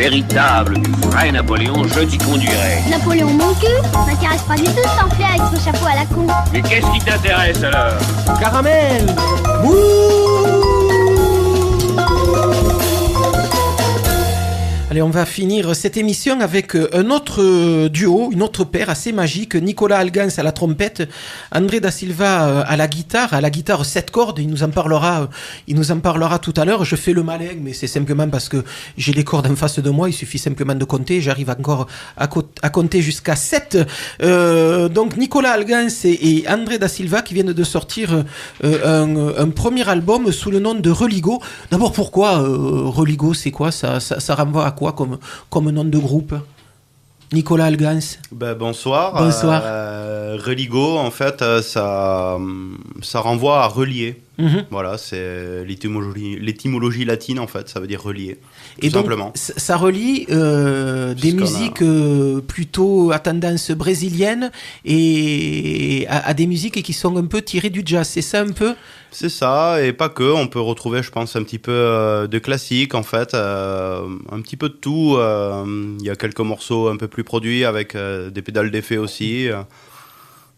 véritable, du vrai Napoléon, je t'y conduirai. Napoléon mon cul m'intéresse pas du tout ce pamphlet avec son chapeau à la con. Mais qu'est-ce qui t'intéresse alors? Caramel. Allez, on va finir cette émission avec un autre duo, une autre paire assez magique. Nicolas Algans à la trompette, André da Silva à la guitare 7 cordes. Il nous en parlera tout à l'heure. Je fais le malin, mais c'est simplement parce que j'ai les cordes en face de moi. Il suffit simplement de compter. J'arrive encore à compter jusqu'à 7. Donc Nicolas Algans et André da Silva qui viennent de sortir un premier album sous le nom de Religo. D'abord, pourquoi Religo? C'est quoi ça renvoie à quoi comme nom de groupe? Nicolas Algans. Bonsoir. Bonsoir. Religo, en fait, ça renvoie à relier. Voilà, c'est l'étymologie latine, en fait, ça veut dire relier. Et donc, simplement. Ça relie des musiques plutôt à tendance brésilienne et à des musiques qui sont un peu tirées du jazz, c'est ça un peu? C'est ça, et pas que. On peut retrouver, je pense, un petit peu de classique, en fait, un petit peu de tout. Il y a quelques morceaux un peu plus produits avec des pédales d'effet aussi.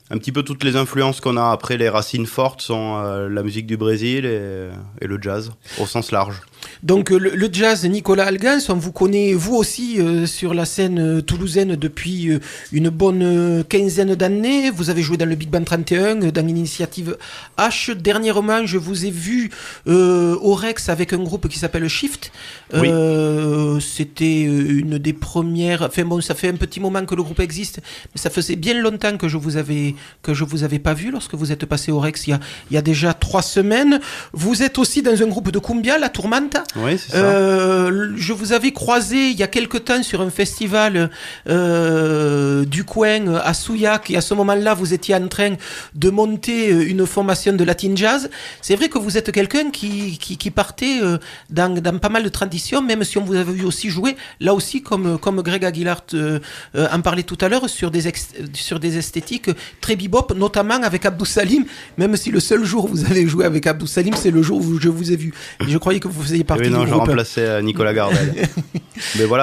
Un petit peu toutes les influences qu'on a. Après, les racines fortes sont la musique du Brésil et le jazz, au sens large. Donc le jazz, Nicolas Algans, on vous connaît vous aussi sur la scène toulousaine depuis une bonne quinzaine d'années. Vous avez joué dans le Big Band 31, dans l'initiative H. Dernièrement, je vous ai vu au Rex avec un groupe qui s'appelle Shift. Oui. C'était une des premières... Enfin bon, ça fait un petit moment que le groupe existe, mais ça faisait bien longtemps que je vous avais pas vu lorsque vous êtes passé au Rex il y a déjà 3 semaines. Vous êtes aussi dans un groupe de cumbia, la Tourmenta. Oui, c'est ça. Je vous avais croisé il y a quelque temps sur un festival du coin à Souillac, et à ce moment-là, vous étiez en train de monter une formation de Latin Jazz. C'est vrai que vous êtes quelqu'un qui partait dans pas mal de traditions, même si on vous avait vu aussi jouer, là aussi, comme Greg Aguilar en parlait tout à l'heure, sur des esthétiques très bebop, notamment avec Abdou Salim, même si le seul jour où vous avez joué avec Abdou Salim, c'est le jour où je vous ai vu. Et je croyais que vous faisiez partie du groupe. Je remplaçais Nicolas Gardel.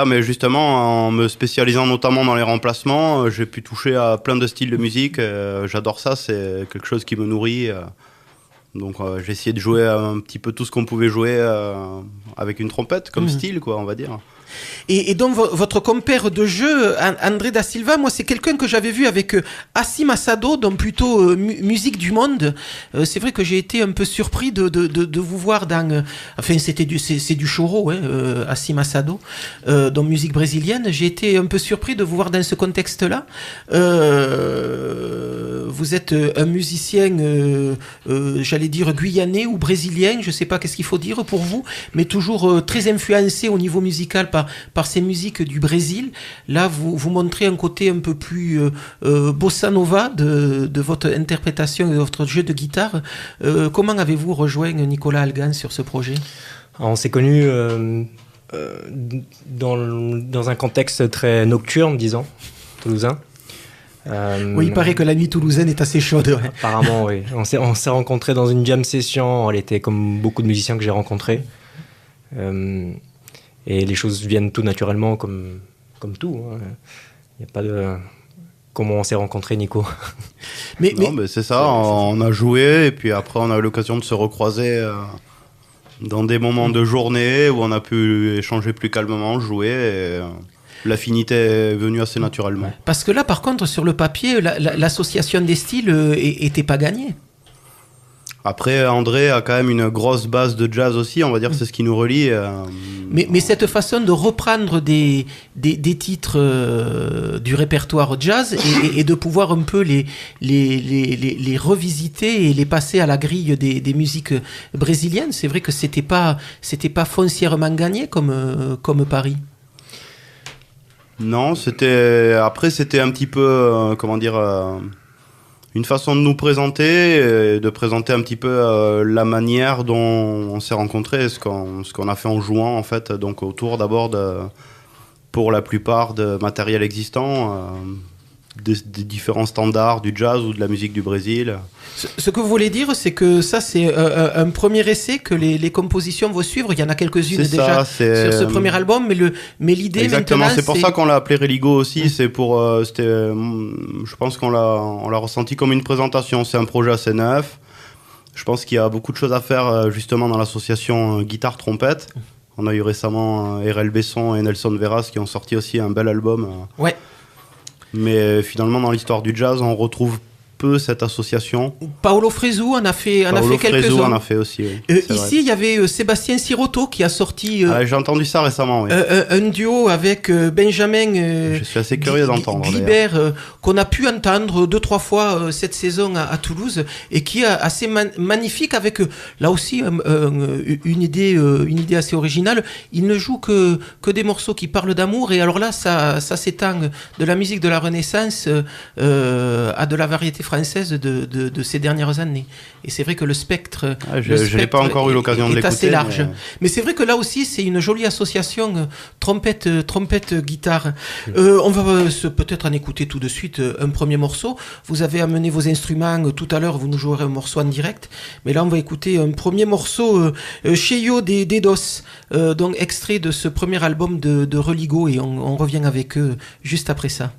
mais justement, en me spécialisant notamment dans les remplacements, j'ai pu toucher à plein de styles de musique. J'adore ça, c'est quelque chose qui me nourrit. Donc j'ai essayé de jouer un petit peu tout ce qu'on pouvait jouer avec une trompette, comme style, quoi, on va dire. Et donc votre compère de jeu, André da Silva, moi c'est quelqu'un que j'avais vu avec Assim Assado, donc plutôt musique du monde. C'est vrai que j'ai été un peu surpris de vous voir dans... Enfin c'est du choro, Assim Assado, donc musique brésilienne. J'ai été un peu surpris de vous voir dans ce contexte-là. Vous êtes un musicien, j'allais dire guyanais ou brésilien, je ne sais pas qu'est-ce qu'il faut dire pour vous, mais toujours très influencé au niveau musical par ces musiques du Brésil. Là, vous montrez un côté un peu plus bossa nova de votre interprétation et de votre jeu de guitare. Comment avez-vous rejoint Nicolas Algans sur ce projet? Alors, on s'est connus dans un contexte très nocturne, disons, toulousain. Oui, il paraît que la nuit toulousaine est assez chaude. Ouais. Apparemment, oui. On s'est rencontrés dans une jam session. Elle était comme beaucoup de musiciens que j'ai rencontrés. Et les choses viennent tout naturellement, comme tout. Il n'y a pas de... Comment on s'est rencontrés, Nico? mais c'est ça, on a joué, et puis après on a eu l'occasion de se recroiser dans des moments de journée où on a pu échanger plus calmement, jouer, et l'affinité est venue assez naturellement. Parce que là, par contre, sur le papier, l'association des styles était pas gagnée. Après, André a quand même une grosse base de jazz aussi, on va dire, c'est ce qui nous relie. Mais cette façon de reprendre des titres du répertoire jazz et de pouvoir un peu les revisiter et les passer à la grille des musiques brésiliennes, c'est vrai que c'était pas foncièrement gagné comme pari. Non, c'était un petit peu, une façon de nous présenter, de présenter un petit peu la manière dont on s'est rencontrés, ce qu'on a fait en jouant, en fait, donc autour d'abord pour la plupart de matériel existant, des différents standards du jazz ou de la musique du Brésil. Ce que vous voulez dire, c'est que ça, c'est un premier essai, que les compositions vont suivre. Il y en a quelques-unes déjà sur ce premier album, mais l'idée exactement, maintenant, c'est pour ça qu'on l'a appelé Religo aussi. C'est pour, je pense qu'on l'a ressenti comme une présentation. C'est un projet assez neuf. Je pense qu'il y a beaucoup de choses à faire justement dans l'association guitare-trompette. On a eu récemment RL Besson et Nelson Veras qui ont sorti aussi un bel album. Ouais. Mais finalement, dans l'histoire du jazz, on retrouve peu cette association. Paolo Fresu en a fait quelques-uns. En a fait aussi, oui. Ici, il y avait Sébastien Sirotto qui a sorti j'ai entendu ça récemment, oui. un duo avec Benjamin je suis assez curieux d'entendre, Glibert, qu'on a pu entendre 2-3 fois cette saison à Toulouse, et qui est assez magnifique, avec là aussi une idée assez originale. Il ne joue que des morceaux qui parlent d'amour, et alors là ça s'étend de la musique de la Renaissance à de la variété française de ces dernières années. Et c'est vrai que le spectre, je n'ai pas encore eu l'occasion de l'écouter, assez large. Mais c'est vrai que là aussi, c'est une jolie association trompette-guitare. On va peut-être en écouter tout de suite un premier morceau. Vous avez amené vos instruments tout à l'heure, vous nous jouerez un morceau en direct. Mais là, on va écouter un premier morceau, Cheio des Dedos, donc extrait de ce premier album de Religo, et on revient avec eux juste après ça.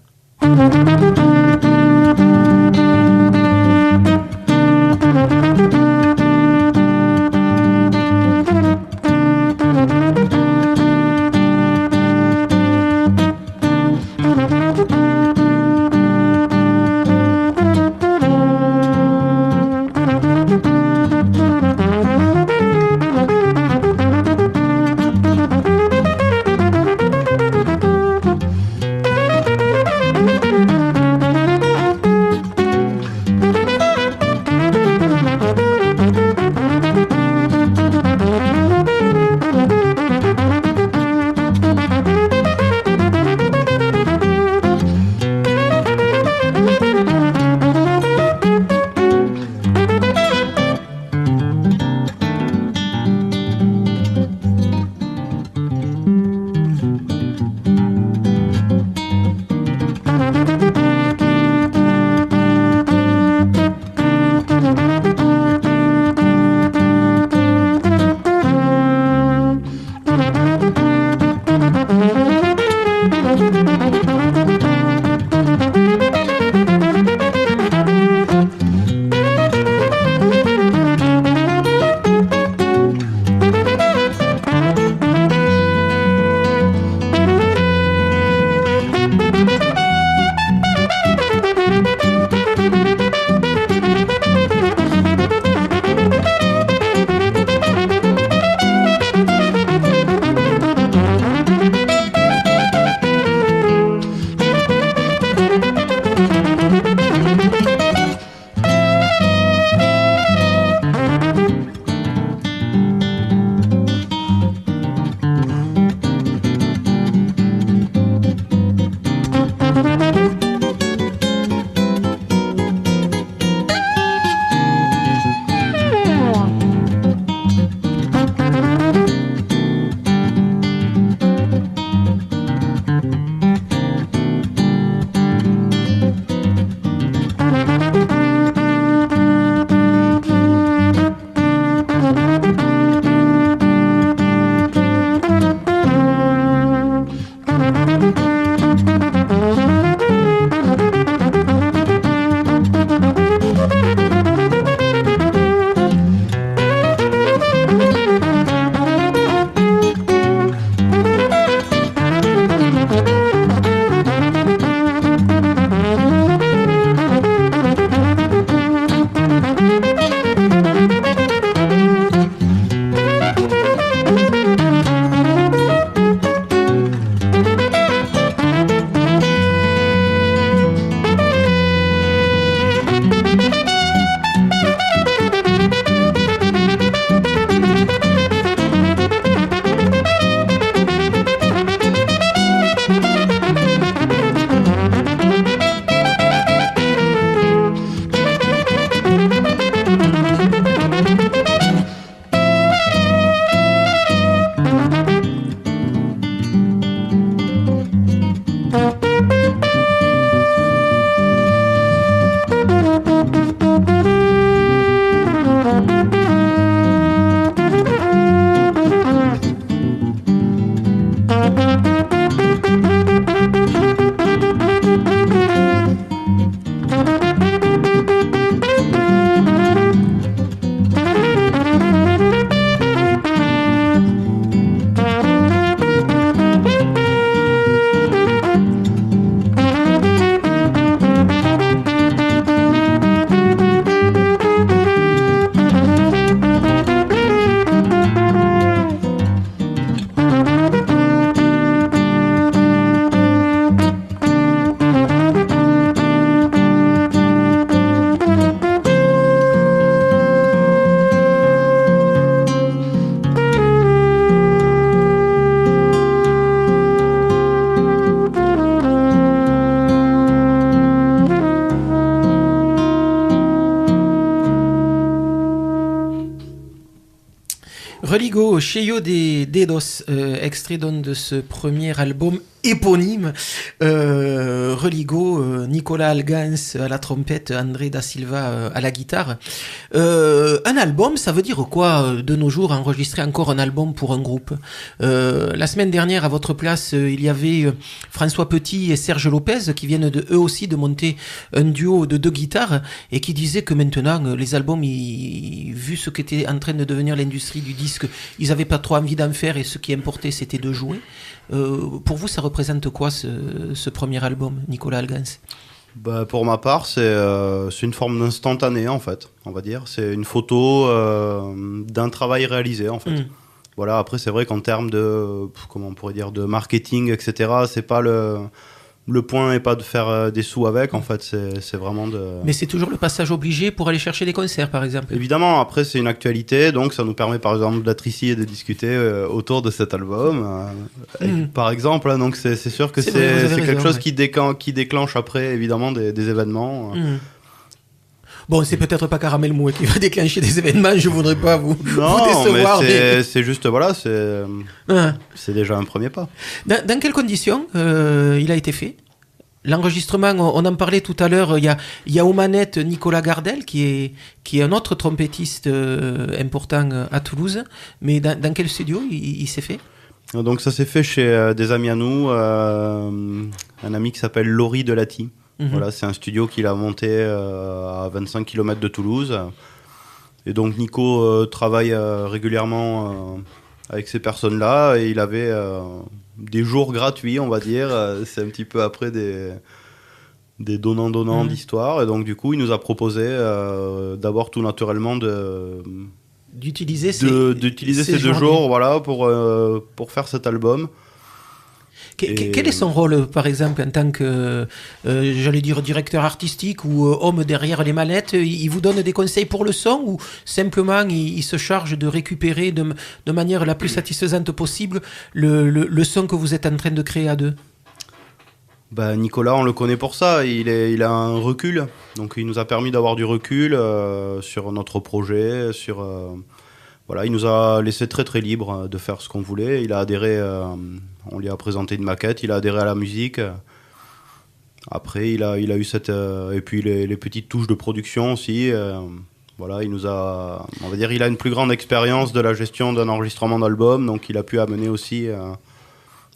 Religo, Cheio de Dedos, extrait donc de ce premier album éponyme. Religo, Nicolas Algans à la trompette, André da Silva à la guitare. Un album, ça veut dire quoi de nos jours, enregistrer encore un album pour un groupe? La semaine dernière, à votre place, il y avait François Petit et Serge Lopez qui viennent eux aussi de monter un duo de 2 guitares et qui disaient que maintenant, les albums, vu ce qu'était en train de devenir l'industrie du disque, ils n'avaient pas trop envie d'en faire et ce qui importait, c'était de jouer. Pour vous, ça représente quoi ce premier album, Nicolas Algans? Pour ma part, c'est une forme d'instantané, en fait, on va dire. C'est une photo d'un travail réalisé, en fait. Voilà, après, c'est vrai qu'en termes de, comment on pourrait dire, de marketing, etc., c'est pas le point n'est pas de faire des sous avec, en fait, c'est vraiment de... Mais c'est toujours le passage obligé pour aller chercher des concerts, par exemple. Évidemment, après, c'est une actualité, donc ça nous permet, par exemple, d'être ici et de discuter autour de cet album, par exemple. Hein, donc, c'est sûr que c'est quelque chose qui déclenche après, évidemment, des événements. Bon, c'est peut-être pas Caramel Mouet qui va déclencher des événements, je voudrais pas vous décevoir. Mais c'est juste, voilà, c'est déjà un premier pas. Dans quelles conditions il a été fait? L'enregistrement, on en parlait tout à l'heure, il y a aux manettes Nicolas Gardel, qui est un autre trompettiste important à Toulouse, mais dans quel studio il s'est fait? Donc ça s'est fait chez des amis à nous, un ami qui s'appelle Laurie Delati. Voilà, c'est un studio qu'il a monté à 25 km de Toulouse. Et donc Nico travaille régulièrement avec ces personnes-là et il avait des jours gratuits, on va dire. C'est un petit peu après des donnants-donnants d'histoire. Et donc du coup, il nous a proposé d'abord tout naturellement d'utiliser ces 2 jours, voilà, pour faire cet album. Quel est son rôle, par exemple, en tant que, j'allais dire, directeur artistique ou homme derrière les manettes? Il vous donne des conseils pour le son ou simplement il se charge de récupérer de manière la plus satisfaisante possible le son que vous êtes en train de créer à 2? Nicolas, on le connaît pour ça. Il a un recul. Donc, il nous a permis d'avoir du recul sur notre projet, voilà, il nous a laissé très très libre de faire ce qu'on voulait. Il a adhéré, on lui a présenté une maquette, il a adhéré à la musique. Après, il a eu et puis les petites touches de production aussi. Voilà, on va dire, il a une plus grande expérience de la gestion d'un enregistrement d'album, donc il a pu amener aussi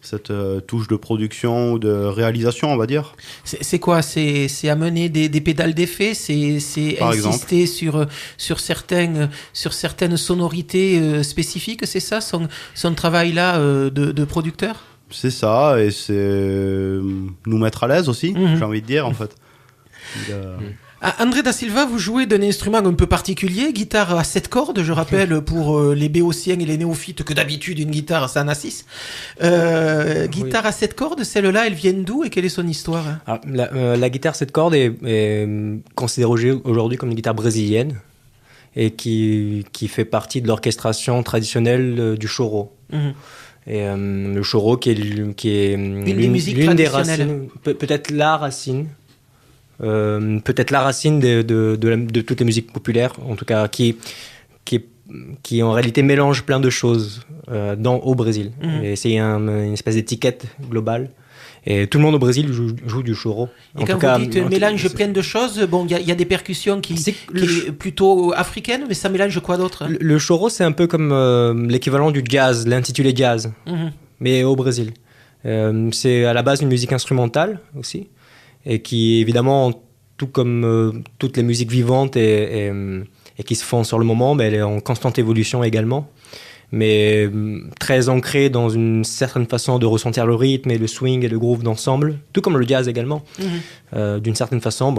cette touche de production ou de réalisation, on va dire. C'est quoi? C'est amener des pédales d'effet, c'est insister sur certaines sonorités spécifiques, c'est ça son travail là de producteur? C'est ça, et c'est nous mettre à l'aise aussi, j'ai envie de dire, en fait. André da Silva, vous jouez d'un instrument un peu particulier, guitare à 7 cordes, je rappelle pour les béotiens et les néophytes que d'habitude une guitare ça en a 6. Guitare à 7 cordes, celle-là, elle vient d'où et quelle est son histoire? La guitare 7 cordes est considérée aujourd'hui comme une guitare brésilienne et qui fait partie de l'orchestration traditionnelle du choro. Et le choro qui est l'une des racines, peut-être la racine. Peut-être la racine de toutes les musiques populaires, en tout cas qui en réalité mélange plein de choses au Brésil. Et c'est une espèce d'étiquette globale. Et tout le monde au Brésil joue du choro. Et quand vous dites mélange plein de choses, bon, il y a des percussions qui est plutôt africaines, mais ça mélange quoi d'autre? Le choro, c'est un peu comme l'équivalent du jazz, l'intitulé jazz, mais au Brésil. C'est à la base une musique instrumentale aussi. Et qui, évidemment, tout comme toutes les musiques vivantes et qui se font sur le moment, elle est en constante évolution également, mais très ancrée dans une certaine façon de ressentir le rythme et le swing et le groove d'ensemble, tout comme le jazz également. D'une certaine façon,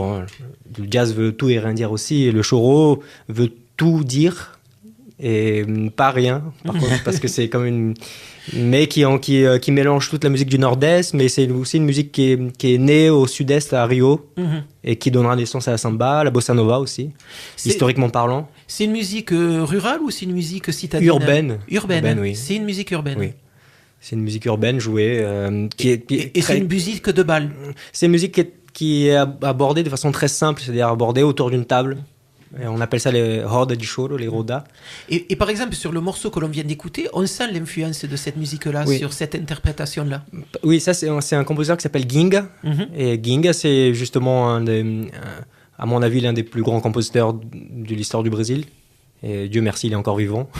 le jazz veut tout et rien dire aussi, et le choro veut tout dire et pas rien, par contre, parce que c'est comme mais qui mélange toute la musique du Nord-Est, mais c'est aussi une musique qui est née au Sud-Est, à Rio, et qui donnera naissance à la samba, à la bossa nova aussi, historiquement parlant. C'est une musique rurale ou c'est une musique citadine? Urbaine, oui. C'est une musique urbaine. Oui. C'est une musique urbaine jouée. C'est une musique de bal? C'est une musique qui est abordée de façon très simple, c'est-à-dire abordée autour d'une table. Et on appelle ça les roda di choro, les rodas. Et par exemple, sur le morceau que l'on vient d'écouter, on sent l'influence de cette musique-là sur cette interprétation-là. Oui, ça c'est un compositeur qui s'appelle Ginga. Et Ginga, c'est justement à mon avis, l'un des plus grands compositeurs de l'histoire du Brésil. Et Dieu merci, il est encore vivant.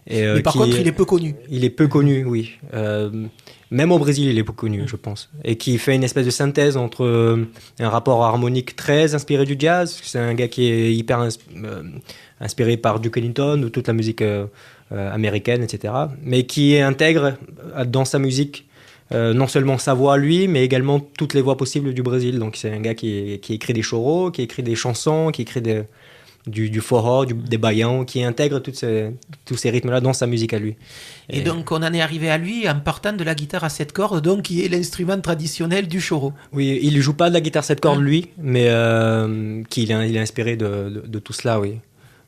Mais par contre, il est peu connu. Il est peu connu, oui. Même au Brésil, il est peu connu, je pense. Et qui fait une espèce de synthèse entre un rapport harmonique très inspiré du jazz. C'est un gars qui est hyper inspiré par Duke Ellington ou toute la musique américaine, etc. Mais qui intègre dans sa musique non seulement sa voix, lui, mais également toutes les voix possibles du Brésil. Donc c'est un gars qui écrit des choros, qui écrit des chansons, qui écrit du forró, des baião, qui intègre tous ces rythmes-là dans sa musique à lui. Et donc on en est arrivé à lui en partant de la guitare à 7 cordes, donc qui est l'instrument traditionnel du choro. Oui, il ne joue pas de la guitare 7 cordes lui, mais il est inspiré de tout cela, oui.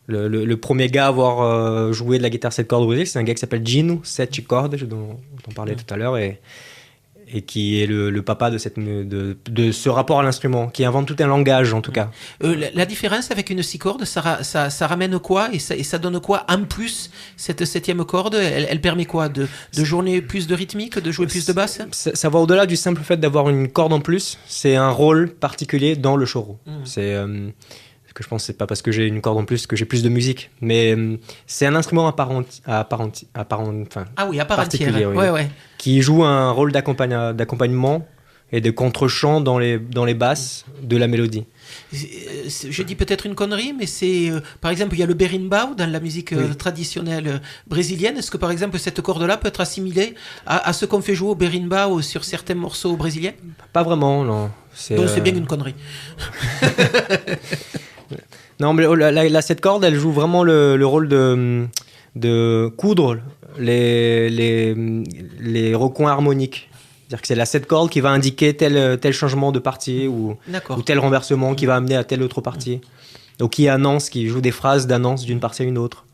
Le premier gars à avoir joué de la guitare 7 cordes au Brésil, c'est un gars qui s'appelle Gino Sete Cordes, dont on parlait tout à l'heure, et qui est le papa de ce rapport à l'instrument, qui invente tout un langage en tout cas. La différence avec une 6 cordes, ça ramène quoi et ça donne quoi en plus, cette 7e corde? Elle permet quoi? De jouer plus de rythmique, de jouer plus de basse? Ça va au-delà du simple fait d'avoir une corde en plus, c'est un rôle particulier dans le choro. C'est que je pense que c'est pas parce que j'ai une corde en plus que j'ai plus de musique, mais c'est un instrument à part entière, oui. Qui joue un rôle d'accompagnement et de contre-chant dans les basses de la mélodie. Je dis peut-être une connerie, mais c'est par exemple il y a le berimbau dans la musique traditionnelle brésilienne. Est-ce que par exemple cette corde-là peut être assimilée à ce qu'on fait jouer au berimbau sur certains morceaux brésiliens? Pas vraiment, non. Donc c'est bien une connerie. Non, mais la 7 cordes, elle joue vraiment le rôle de coudre les recoins harmoniques. C'est-à-dire que c'est la 7 cordes qui va indiquer tel changement de partie ou tel renversement qui va amener à telle autre partie. Donc qui joue des phrases d'annonce d'une partie à une autre.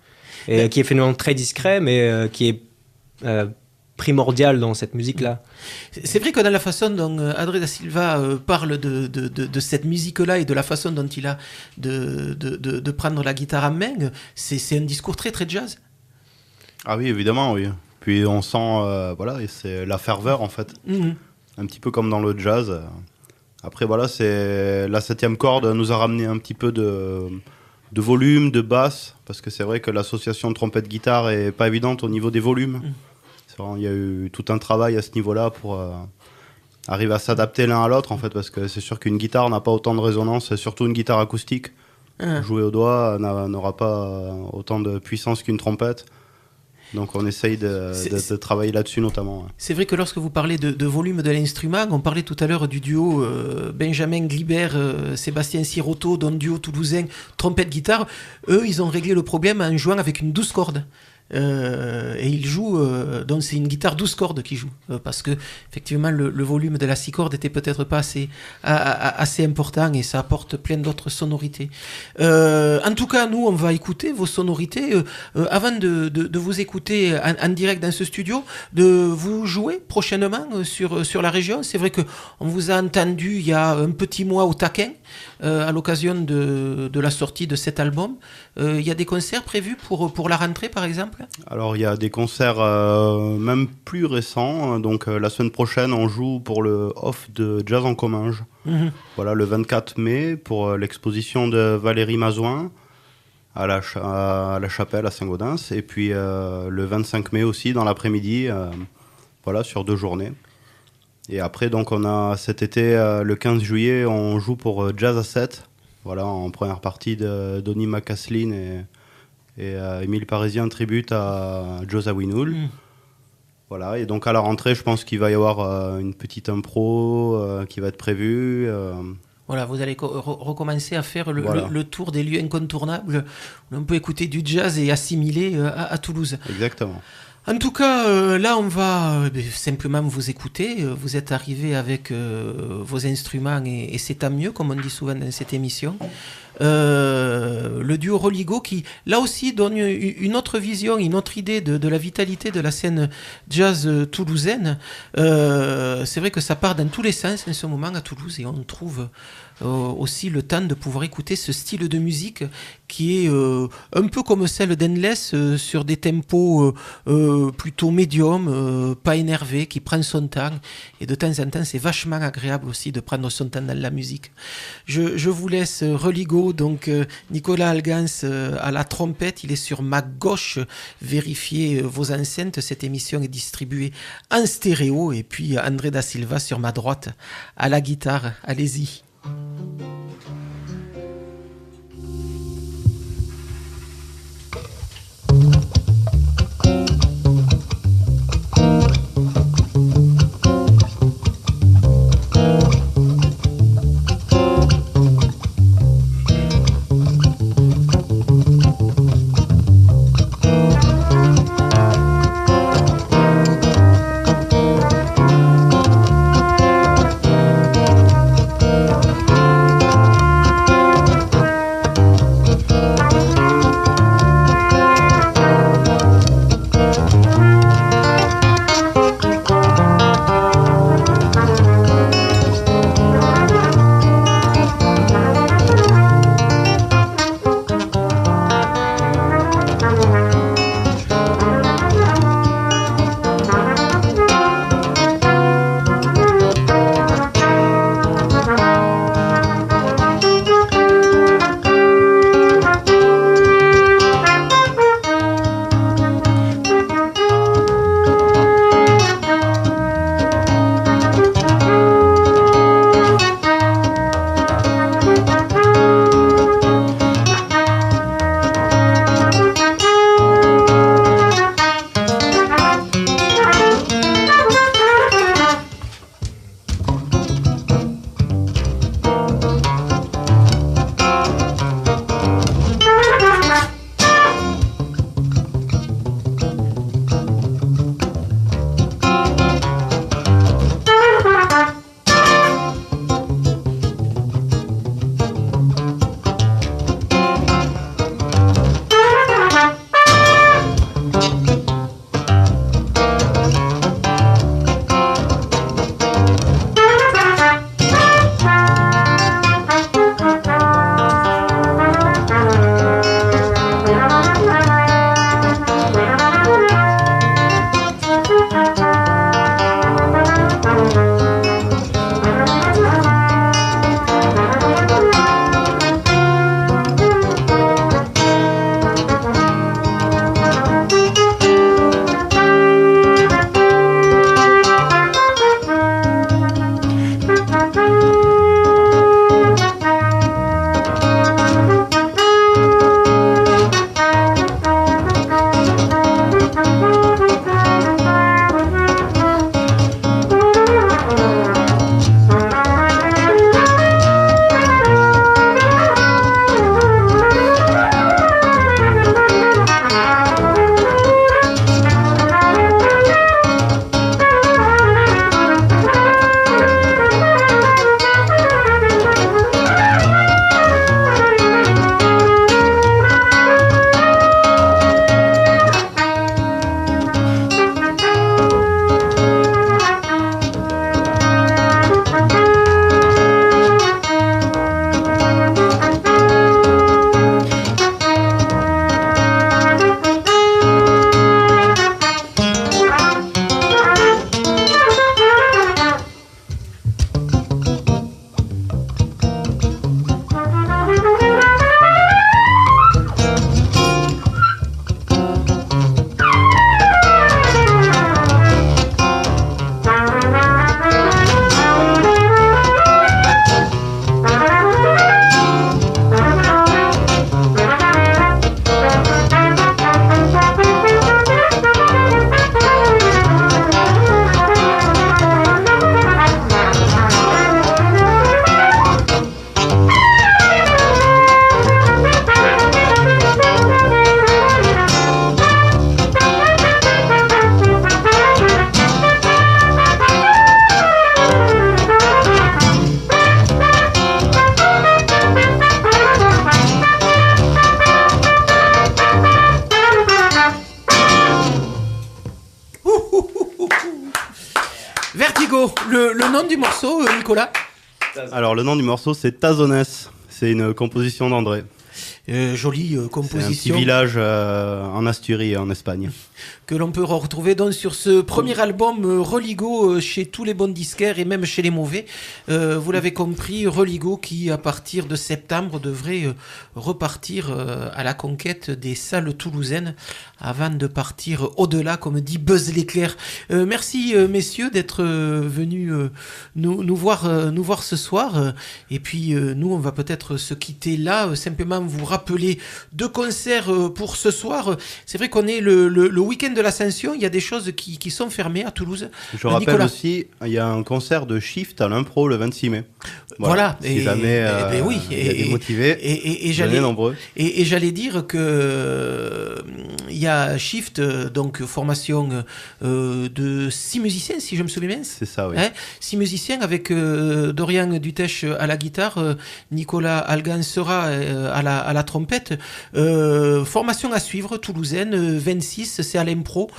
Et qui est finalement très discret, mais qui est primordial dans cette musique-là. C'est vrai que dans la façon dont André da Silva parle de cette musique-là et de la façon dont il a de prendre la guitare en main, c'est un discours très très jazz. Ah oui, évidemment, oui. Puis on sent, et c'est la ferveur en fait. Un petit peu comme dans le jazz. Après, c'est la 7e corde nous a ramené un petit peu de volume, de basse, parce que c'est vrai que l'association trompette-guitare est pas évidente au niveau des volumes. Il y a eu tout un travail à ce niveau-là pour arriver à s'adapter l'un à l'autre, en fait, parce que c'est sûr qu'une guitare n'a pas autant de résonance, surtout une guitare acoustique. Jouer au doigt n'aura pas autant de puissance qu'une trompette. Donc on essaye de travailler là-dessus notamment. C'est vrai que lorsque vous parlez de volume de l'instrument, on parlait tout à l'heure du duo Benjamin Glibert, Sébastien Sirotto, dans le duo toulousain trompette-guitare. Eux, ils ont réglé le problème en jouant avec une 12 cordes. Et il joue, donc c'est une guitare 12 cordes qui joue, parce que effectivement le volume de la 6 cordes était peut-être pas assez important et ça apporte plein d'autres sonorités. En tout cas, nous on va écouter vos sonorités avant de vous écouter en direct dans ce studio, de vous jouer prochainement sur la région. C'est vrai que on vous a entendu il y a un petit mois au Taquin à l'occasion de la sortie de cet album. Il y a des concerts prévus pour la rentrée par exemple? Alors il y a des concerts même plus récents. Donc la semaine prochaine on joue pour le off de Jazz en Comminges. Voilà, le 24 mai pour l'exposition de Valérie Mazouin à la Chapelle à Saint-Gaudens. Et puis le 25 mai aussi dans l'après-midi, sur 2 journées. Et après donc on a cet été le 15 juillet on joue pour Jazz à 7. Voilà, en première partie de Donny McCaslin et Émile Parisien tribute à Joe Zawinul. Voilà, et donc à la rentrée, je pense qu'il va y avoir une petite impro qui va être prévue. Voilà, vous allez recommencer à faire le tour des lieux incontournables où on peut écouter du jazz et assimiler à Toulouse. Exactement. En tout cas, là, on va simplement vous écouter. Vous êtes arrivé avec vos instruments et c'est tant mieux, comme on dit souvent dans cette émission. Le duo Roligo qui, là aussi, donne une autre vision, une autre idée de la vitalité de la scène jazz toulousaine. C'est vrai que ça part dans tous les sens en ce moment à Toulouse et on trouve aussi le temps de pouvoir écouter ce style de musique qui est un peu comme celle d'Endless, sur des tempos plutôt médium, pas énervé, qui prend son temps. Et de temps en temps, c'est vachement agréable aussi de prendre son temps dans la musique. Je vous laisse religo, donc Nicolas Algans à la trompette, il est sur ma gauche. Vérifiez vos enceintes, cette émission est distribuée en stéréo. Et puis André da Silva sur ma droite à la guitare. Allez-y. Vertigo, le nom du morceau, Nicolas? Alors, le nom du morceau, c'est Tazones. C'est une composition d'André. Jolie C'est un composition. petit village en Asturie, en Espagne. Que l'on peut retrouver donc sur ce premier album Religo chez tous les bons disquaires et même chez les mauvais. Vous l'avez compris, Religo qui à partir de septembre devrait repartir à la conquête des salles toulousaines avant de partir au-delà, comme dit Buzz l'éclair. Merci messieurs d'être venus nous voir ce soir. Et puis nous on va peut-être se quitter là, simplement vous rappeler deux concerts pour ce soir. C'est vrai qu'on est le week-end de l'Ascension, il y a des choses qui sont fermées à Toulouse. Je rappelle aussi, il y a un concert de Shift à l'Impro le 26 mai. Voilà. Si jamais oui, il y a des motivés, venez nombreux. Et j'allais dire que il y a Shift, donc formation de 6 musiciens, si je me souviens bien. C'est ça, oui. 6 musiciens avec Dorian Dutèche à la guitare, Nicolas Algansera à la trompette. Formation à suivre, toulousaine, 26, c'est à l'Impro.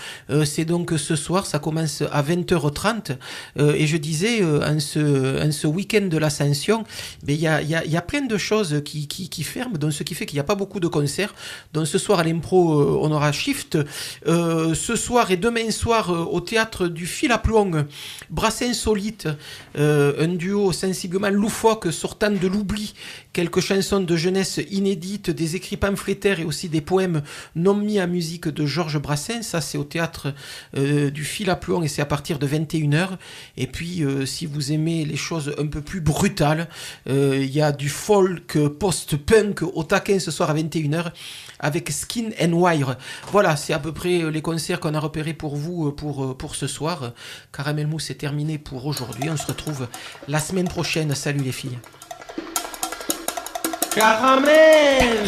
C'est donc ce soir, ça commence à 20h30. Et je disais, en ce week-end de l'Ascension, il y a plein de choses qui ferment, donc ce qui fait qu'il n'y a pas beaucoup de concerts. Donc ce soir à l'Impro, on aura Shift. Ce soir et demain soir au théâtre du Fil à Plomb, Brassin Insolite, un duo sensiblement loufoque sortant de l'oubli, quelques chansons de jeunesse inédites, des écrits pamphlétaires et aussi des poèmes non mis à musique de Georges Brassens. Ça c'est au théâtre du Fil à Plomb et c'est à partir de 21h. Et puis si vous aimez les choses un peu plus brutales, il y a du folk post-punk au taquin ce soir à 21h avec Skin and Wire. Voilà, c'est à peu près les concerts qu'on a repérés pour vous pour ce soir. Caramel Mousse est terminé pour aujourd'hui. On se retrouve la semaine prochaine. Salut les filles. Caramel